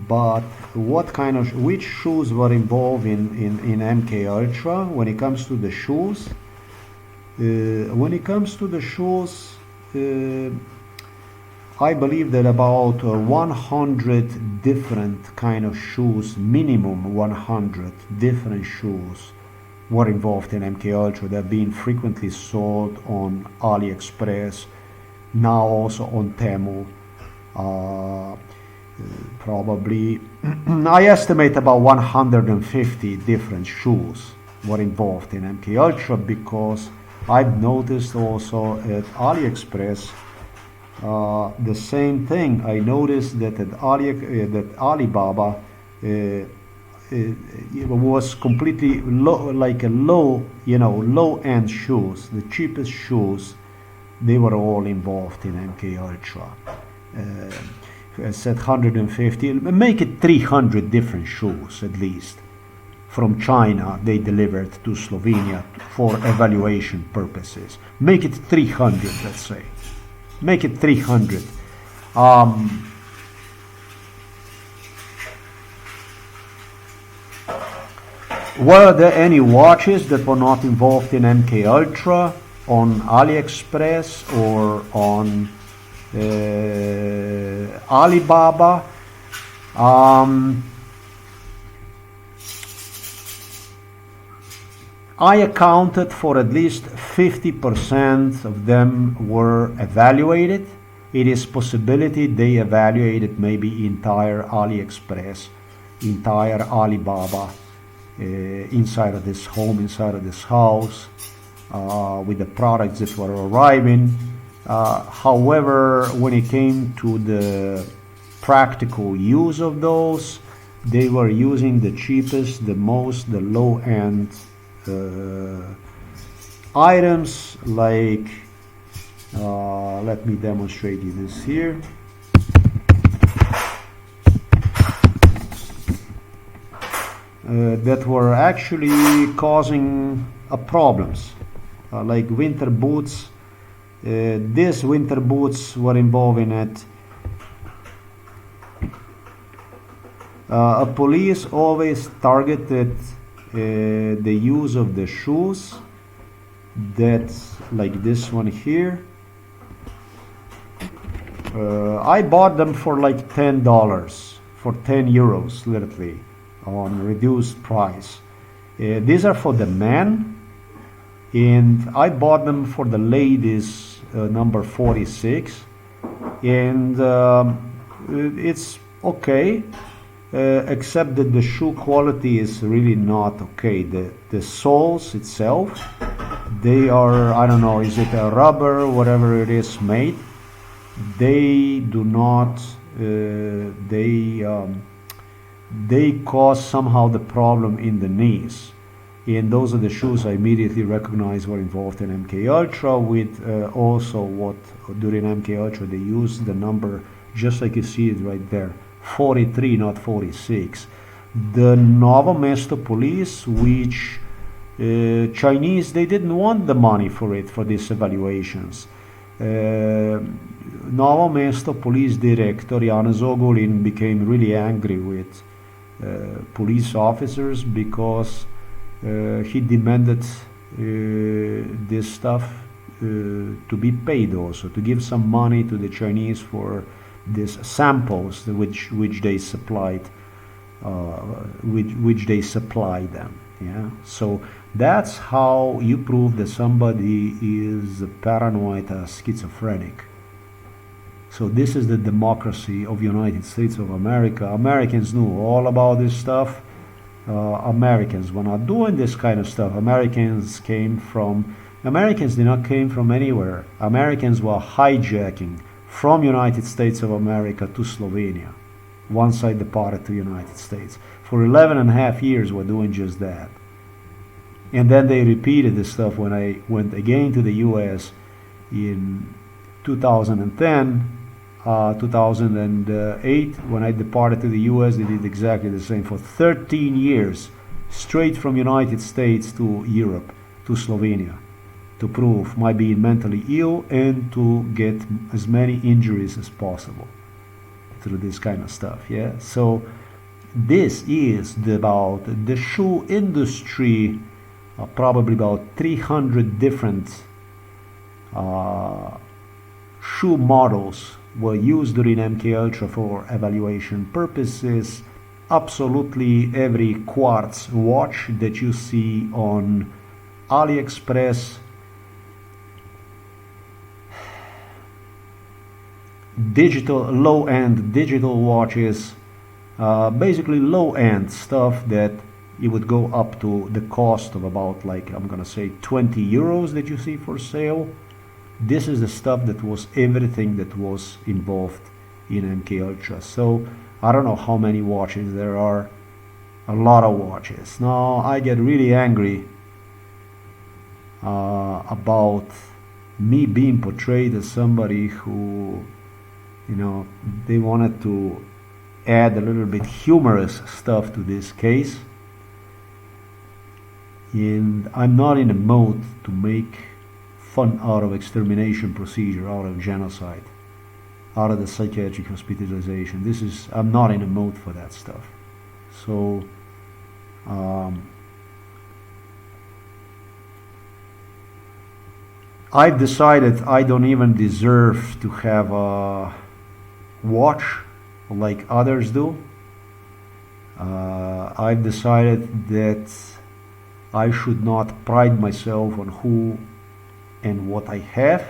but what kind of, which shoes were involved in MK Ultra when it comes to the shoes? When it comes to the shoes, I believe that about 100 different kind of shoes, minimum 100 different shoes were involved in MK Ultra. They're being frequently sold on AliExpress, now also on Temu. Probably, I estimate about 150 different shoes were involved in MK Ultra, because I've noticed also at AliExpress The same thing, I noticed that at Alibaba it was completely low, like a low, low-end shoes, the cheapest shoes. They were all involved in MK Ultra. I said 150, make it 300 different shoes at least. From China, they delivered to Slovenia for evaluation purposes. Make it 300, let's say. Make it 300. Were there any watches that were not involved in MK Ultra on AliExpress or on Alibaba? I accounted for at least 50% of them were evaluated. It is possibility they evaluated maybe entire AliExpress, entire Alibaba, inside of this home, inside of this house, with the products that were arriving. However, when it came to the practical use of those, they were using the cheapest, the low-end items, like let me demonstrate you this here. That were actually causing problems, like winter boots. These winter boots were involving it. A police always targeted the use of the shoes, that's like this one here. I bought them for like $10, for 10 euros literally, on reduced price. These are for the men, and I bought them for the ladies, number 46, and it's okay. Except that the shoe quality is really not okay. The soles itself, they are, I don't know, is it a rubber, whatever it is made, they do not, they cause somehow the problem in the knees. And those are the shoes I immediately recognized were involved in MK Ultra, with also what during MK Ultra they used the number, just like you see it right there, 43, not 46. The Novo Mesto police, which Chinese, they didn't want the money for it, for these evaluations. Novo Mesto police director Jan Zogolin became really angry with police officers because he demanded this stuff to be paid also, to give some money to the Chinese for these samples which they supplied, which they supply them. Yeah, so that's how you prove that somebody is paranoid or schizophrenic. So this is the democracy of United States of America. Americans knew all about this stuff. Americans were not doing this kind of stuff. Americans did not came from anywhere. Americans were hijacking from United States of America to Slovenia. Once I departed to United States. For 11.5 years we're doing just that. And then they repeated this stuff when I went again to the US in 2010, 2008. When I departed to the US, they did exactly the same for 13 years, straight from United States to Europe, to Slovenia, to prove my being mentally ill and to get as many injuries as possible through this kind of stuff. Yeah, so this is about the shoe industry. Probably about 300 different shoe models were used during MK Ultra for evaluation purposes. Absolutely every quartz watch that you see on AliExpress, low-end digital watches, basically low-end stuff that it would go up to the cost of about, like, I'm gonna say 20 euros that you see for sale. This is the stuff that was everything that was involved in MK Ultra. So I don't know how many watches there are. A lot of watches. Now I get really angry about me being portrayed as somebody who, you know, they wanted to add a little bit humorous stuff to this case, and I'm not in a mode to make fun out of extermination procedure, out of genocide, out of the psychiatric hospitalization. I'm not in a mode for that stuff. So I've decided I don't even deserve to have a watch like others do. I've decided that I should not pride myself on who and what I have,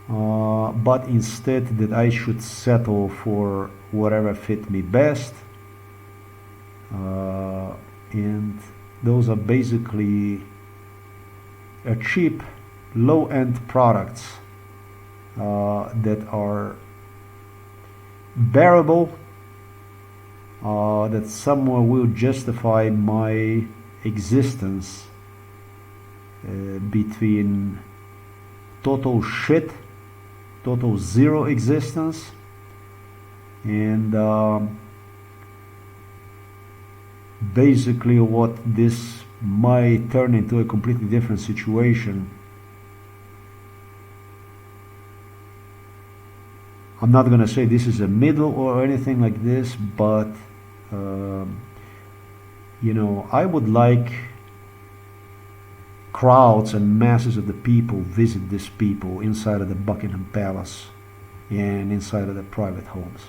but instead that I should settle for whatever fit me best. And those are basically cheap, low-end products that are bearable, that somewhere will justify my existence between total shit, total zero existence, and basically what this might turn into a completely different situation. I'm not gonna say this is a middle or anything like this, but you know, I would like crowds and masses of the people visit these people inside of the Buckingham Palace and inside of the private homes.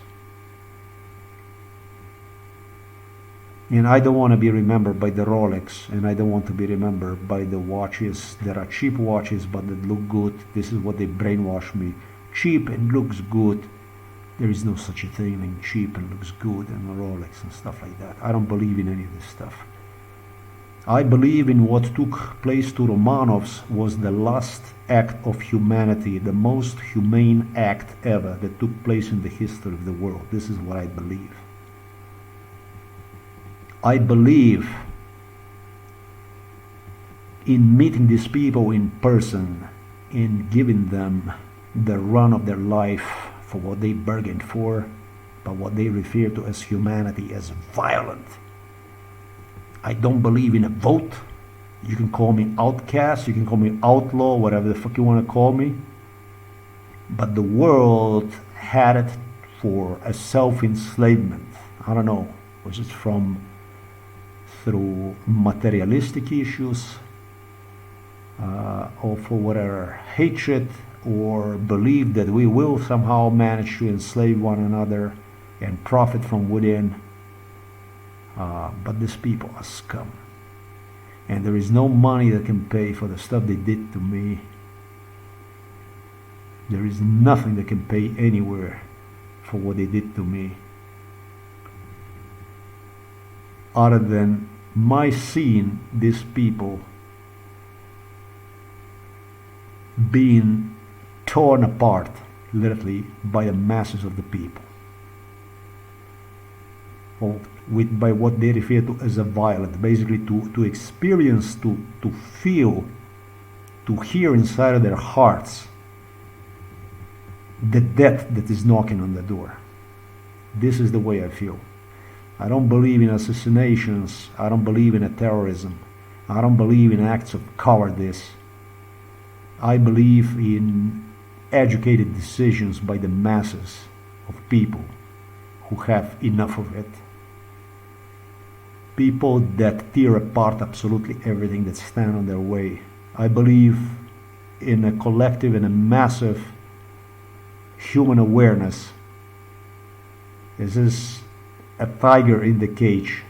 And I don't want to be remembered by the Rolex, and I don't want to be remembered by the watches that are cheap watches but that look good. This is what they brainwash me. Cheap and looks good. There is no such a thing like cheap and looks good and a Rolex and stuff like that. I don't believe in any of this stuff. I believe in what took place to Romanovs was the last act of humanity, the most humane act ever that took place in the history of the world. This is what I believe. I believe in meeting these people in person, in giving them the run of their life for what they bargained for, but what they refer to as humanity, as violent. I don't believe in a vote. You can call me outcast, you can call me outlaw, whatever the fuck you want to call me. But the world had it for a self-enslavement. I don't know, was it through materialistic issues, or for whatever hatred or belief that we will somehow manage to enslave one another and profit from within. But these people are scum. And there is no money that can pay for the stuff they did to me. There is nothing that can pay anywhere for what they did to me, other than my seeing these people being torn apart, literally, by the masses of the people, or by what they refer to as a violence, basically to experience, to feel, to hear inside of their hearts the death that is knocking on the door. This is the way I feel. I don't believe in assassinations. I don't believe in terrorism. I don't believe in acts of cowardice. I believe in educated decisions by the masses of people who have enough of it. People that tear apart absolutely everything that stands on their way. I believe in a collective and a massive human awareness. This is a tiger in the cage.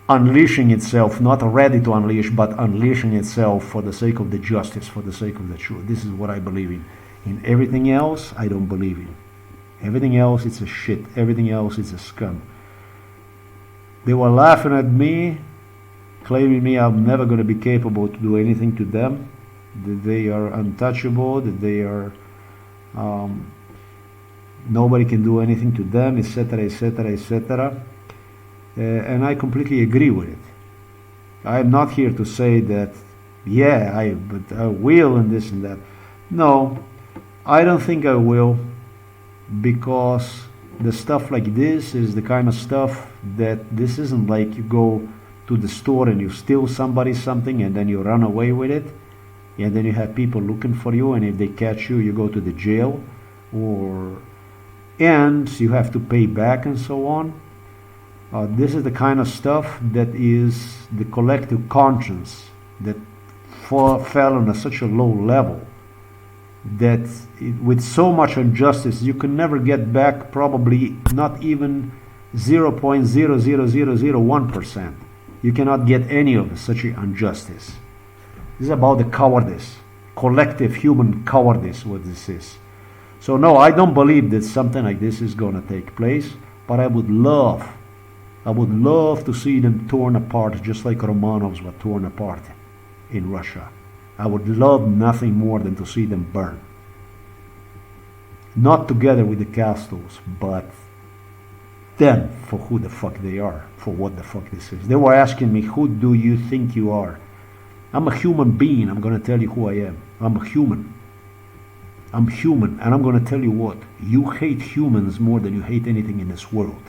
Unleashing itself, not ready to unleash, but unleashing itself for the sake of the justice, for the sake of the truth. This is what I believe in. In everything else, I don't believe in. Everything else, it's a shit. Everything else, it's a scum. They were laughing at me claiming me I'm never going to be capable to do anything to them, that they are untouchable, that they are nobody can do anything to them, etc., etc., etc. And I completely agree with it. I am not here to say that, yeah, but I will and this and that. No, I don't think I will, because the stuff like this is the kind of stuff that this isn't like you go to the store and you steal somebody something and then you run away with it, and then you have people looking for you, and if they catch you, you go to the jail, and you have to pay back and so on. This is the kind of stuff that is the collective conscience that fell on such a low level that with so much injustice you can never get back, probably not even 0.00001%. You cannot get any of such injustice. This is about the cowardice, collective human cowardice, what this is. So no, I don't believe that something like this is going to take place, but I would love to see them torn apart, just like Romanovs were torn apart in Russia. I would love nothing more than to see them burn. Not together with the Castles, but them for who the fuck they are, for what the fuck this is. They were asking me, who do you think you are? I'm a human being. I'm going to tell you who I am. I'm a human. I'm human, and I'm going to tell you what. You hate humans more than you hate anything in this world.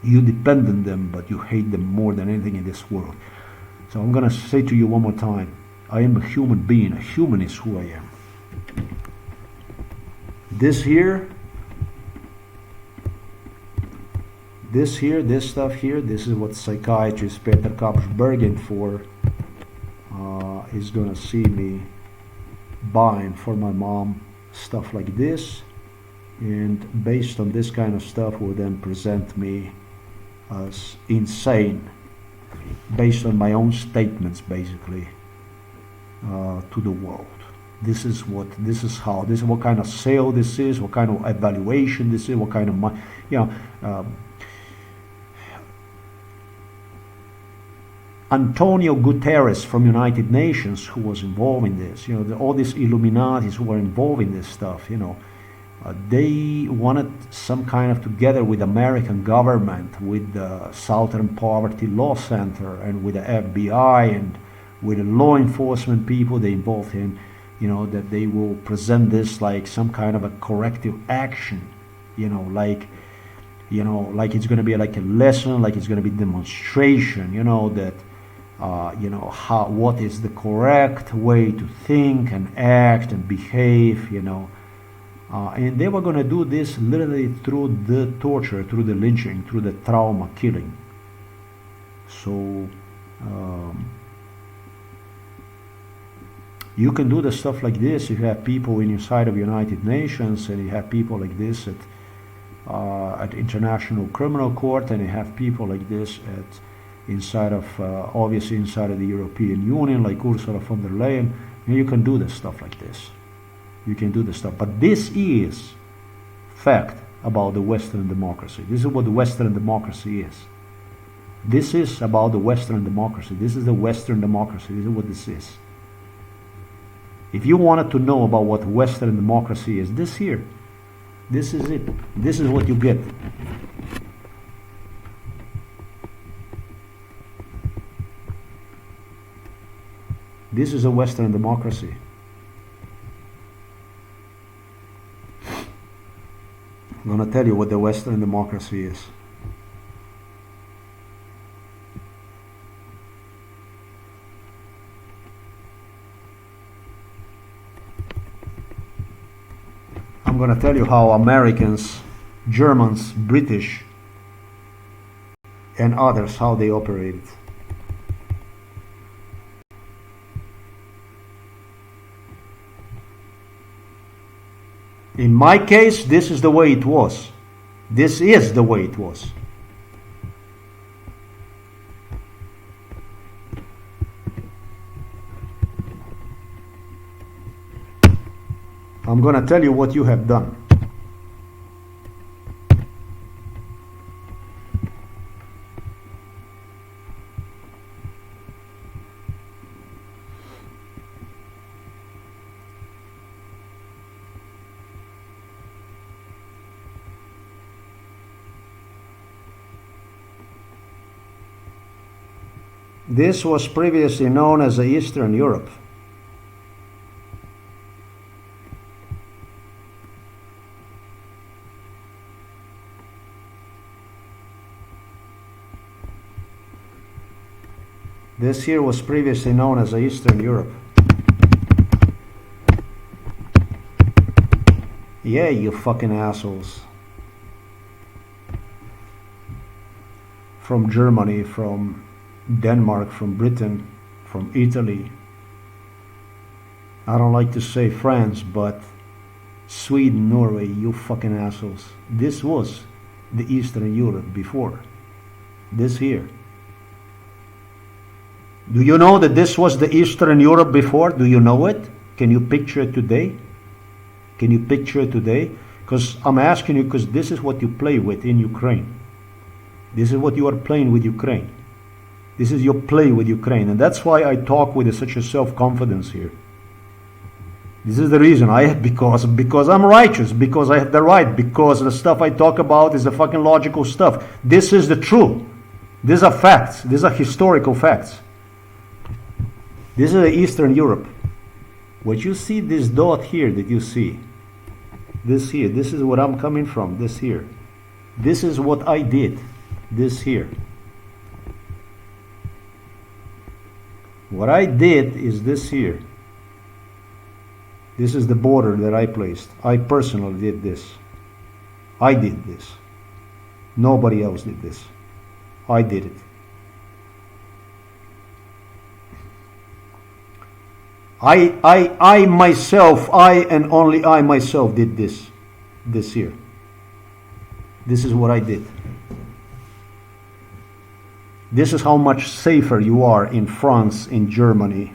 You depend on them, but you hate them more than anything in this world. So I'm going to say to you one more time, I am a human being. A human is who I am. This stuff here, this is what psychiatrist Peter Kapsch-Bergen is going to see me buying for my mom, stuff like this, and based on this kind of stuff will then present me as insane, based on my own statements, basically, to the world. This is what kind of sale this is, what kind of evaluation this is, what kind of money, Antonio Guterres from United Nations, who was involved in this, all these Illuminatis who were involved in this stuff, they wanted some kind of, together with American government, with the Southern Poverty Law Center and with the FBI and with the law enforcement people they involved in, that they will present this like some kind of a corrective action, like it's going to be like a lesson, like it's going to be demonstration, that what is the correct way to think and act and behave, and they were going to do this literally through the torture, through the lynching, through the trauma killing. So you can do the stuff like this if you have people inside of United Nations, and you have people like this at International Criminal Court, and you have people like this inside of obviously inside of the European Union, like Ursula von der Leyen. And you can do the stuff like this. You can do the stuff. But this is fact about the Western democracy. This is what the Western democracy is. This is about the Western democracy. This is the Western democracy. This is what this is. If you wanted to know about what Western democracy is, this here. This is it. This is what you get. This is a Western democracy. I'm going to tell you what the Western democracy is. I'm going to tell you how Americans, Germans, British, and others, how they operated. In my case, this is the way it was. This is the way it was. I'm going to tell you what you have done. This was previously known as Eastern Europe. This here was previously known as Eastern Europe. Yeah, you fucking assholes. From Germany, from Denmark, from Britain, from Italy. I don't like to say France, but Sweden, Norway, you fucking assholes. This was the Eastern Europe before. This here. Do you know that this was the Eastern Europe before? Do you know it? Can you picture it today? Can you picture it today? Because I'm asking you, because this is what you play with in Ukraine. This is what you are playing with Ukraine. This is your play with Ukraine. And that's why I talk with such a self-confidence here. This is the reason because I'm righteous, because I have the right, because the stuff I talk about is the fucking logical stuff. This is the truth. These are facts. These are historical facts. This is Eastern Europe. What you see, this dot here that you see, this here, this is what I'm coming from, this here. This is what I did, this here. What I did is this here. This is the border that I placed. I personally did this. I did this. Nobody else did this. I did it. I myself, I and only I myself did this year. This is what I did. This is how much safer you are in France, in Germany,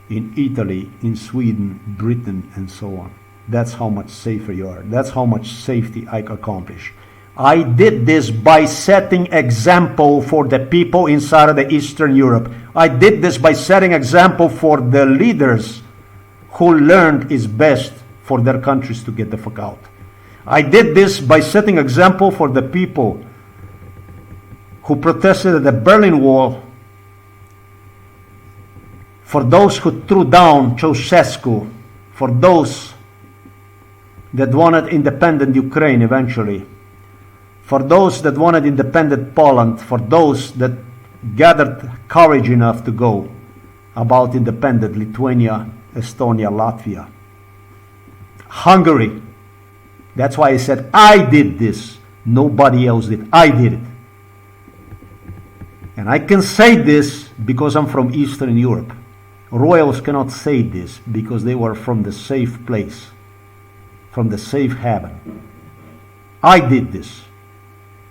in Italy, in Sweden, Britain, and so on. That's how much safer you are. That's how much safety I accomplish. I did this by setting example for the people inside of the Eastern Europe. I did this by setting example for the leaders who learned it's best for their countries to get the fuck out. I did this by setting example for the people who protested at the Berlin Wall, for those who threw down Ceausescu, for those that wanted independent Ukraine eventually, for those that wanted independent Poland, for those that gathered courage enough to go about independent Lithuania, Estonia, Latvia, Hungary. That's why I said I did this. Nobody else did. I did it. And I can say this because I'm from Eastern Europe. Royals cannot say this because they were from the safe place, from the safe haven. I did this.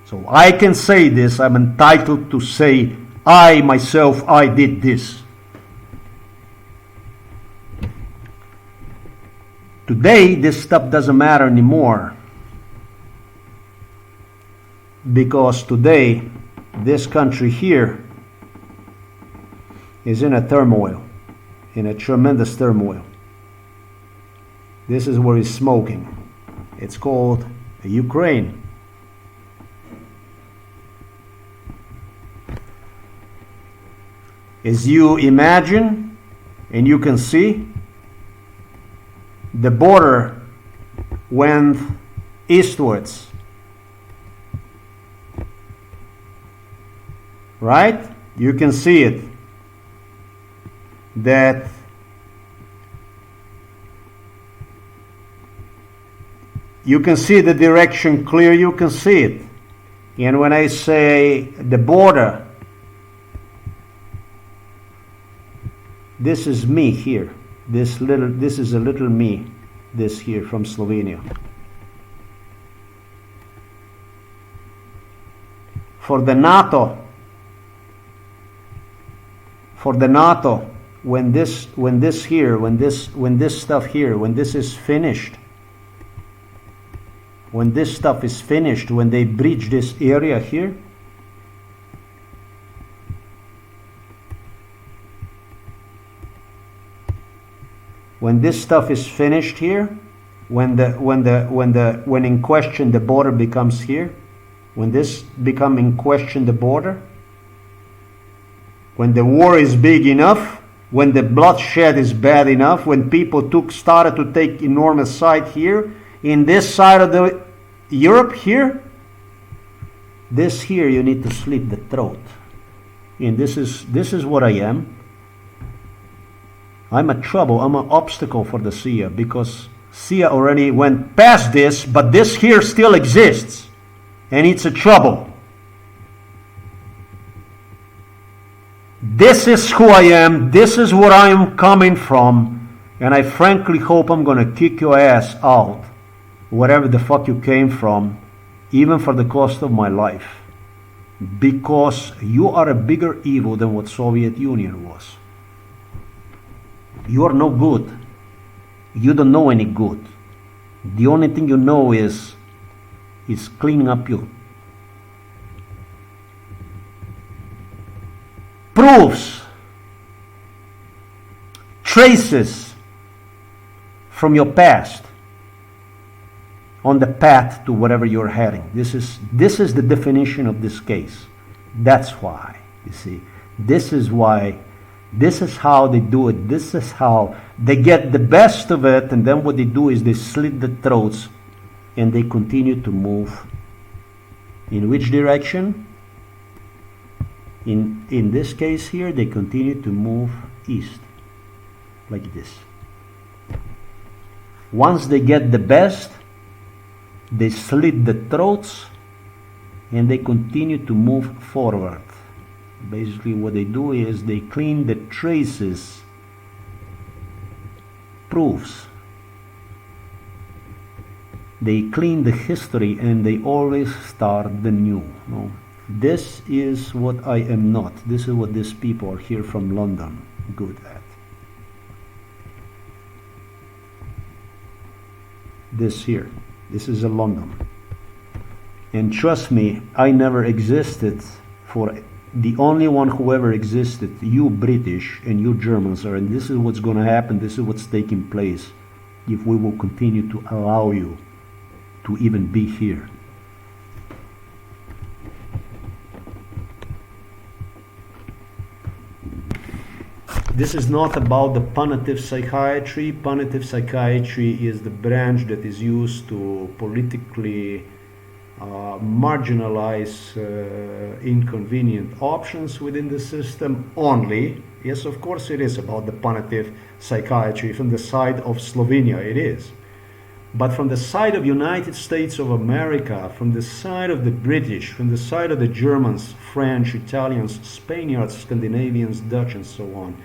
So I can say this, I'm entitled to say, I myself, I did this. Today, this stuff doesn't matter anymore. Because today, this country here is in a turmoil, in a tremendous turmoil. This is where it's smoking. It's called Ukraine. As you imagine, and you can see, the border went eastwards. Right? You can see it. That you can see the direction clear, you can see it. And when I say the border, this is me here. This is a little me, this here from Slovenia. For the NATO, when this stuff here, when this is finished, when this stuff is finished, when they breach this area here, when this stuff is finished here, when in question the border becomes here, when this become in question the border, when the war is big enough, when the bloodshed is bad enough, when people started to take enormous side here, in this side of the Europe here, this here you need to slit the throat. And this is what I am. I'm a trouble, I'm an obstacle for the SIA, because SIA already went past this, but this here still exists. And it's a trouble. This is who I am, this is where I am coming from, and I frankly hope I'm gonna kick your ass out, wherever the fuck you came from, even for the cost of my life. Because you are a bigger evil than what Soviet Union was. You are no good. You don't know any good. The only thing you know is cleaning up your proofs, traces from your past on the path to whatever you're heading. This is the definition of this case. That's why, you see, this is why, this is how they do it. This is how they get the best of it, and then what they do is they slit the throats and they continue to move. In which direction? In this case here, they continue to move east, like this. Once they get the best, they slit the throats and they continue to move forward. Basically what they do is they clean the traces, proofs. They clean the history and they always start the new. No? This is what I am not. This is what these people here from London good at. This here. This is a London. And trust me, I never existed for the only one who ever existed. You British and you Germans are, and this is what's going to happen. This is what's taking place if we will continue to allow you to even be here. This is not about the punitive psychiatry. Punitive psychiatry is the branch that is used to politically marginalize inconvenient options within the system only. Yes, of course it is about the punitive psychiatry. From the side of Slovenia it is. But from the side of United States of America, from the side of the British, from the side of the Germans, French, Italians, Spaniards, Scandinavians, Dutch and so on,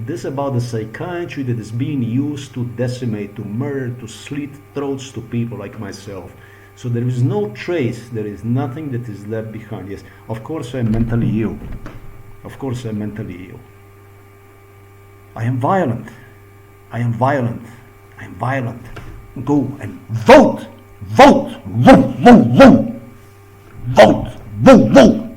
this is about the psychiatry that is being used to decimate, to murder, to slit throats to people like myself. So there is no trace, there is nothing that is left behind. Yes, of course I'm mentally ill. Of course I'm mentally ill. I am violent. I am violent. I am violent. Go and vote! Vote! Vote! Vote! Vote! Vote! Vote! Vote!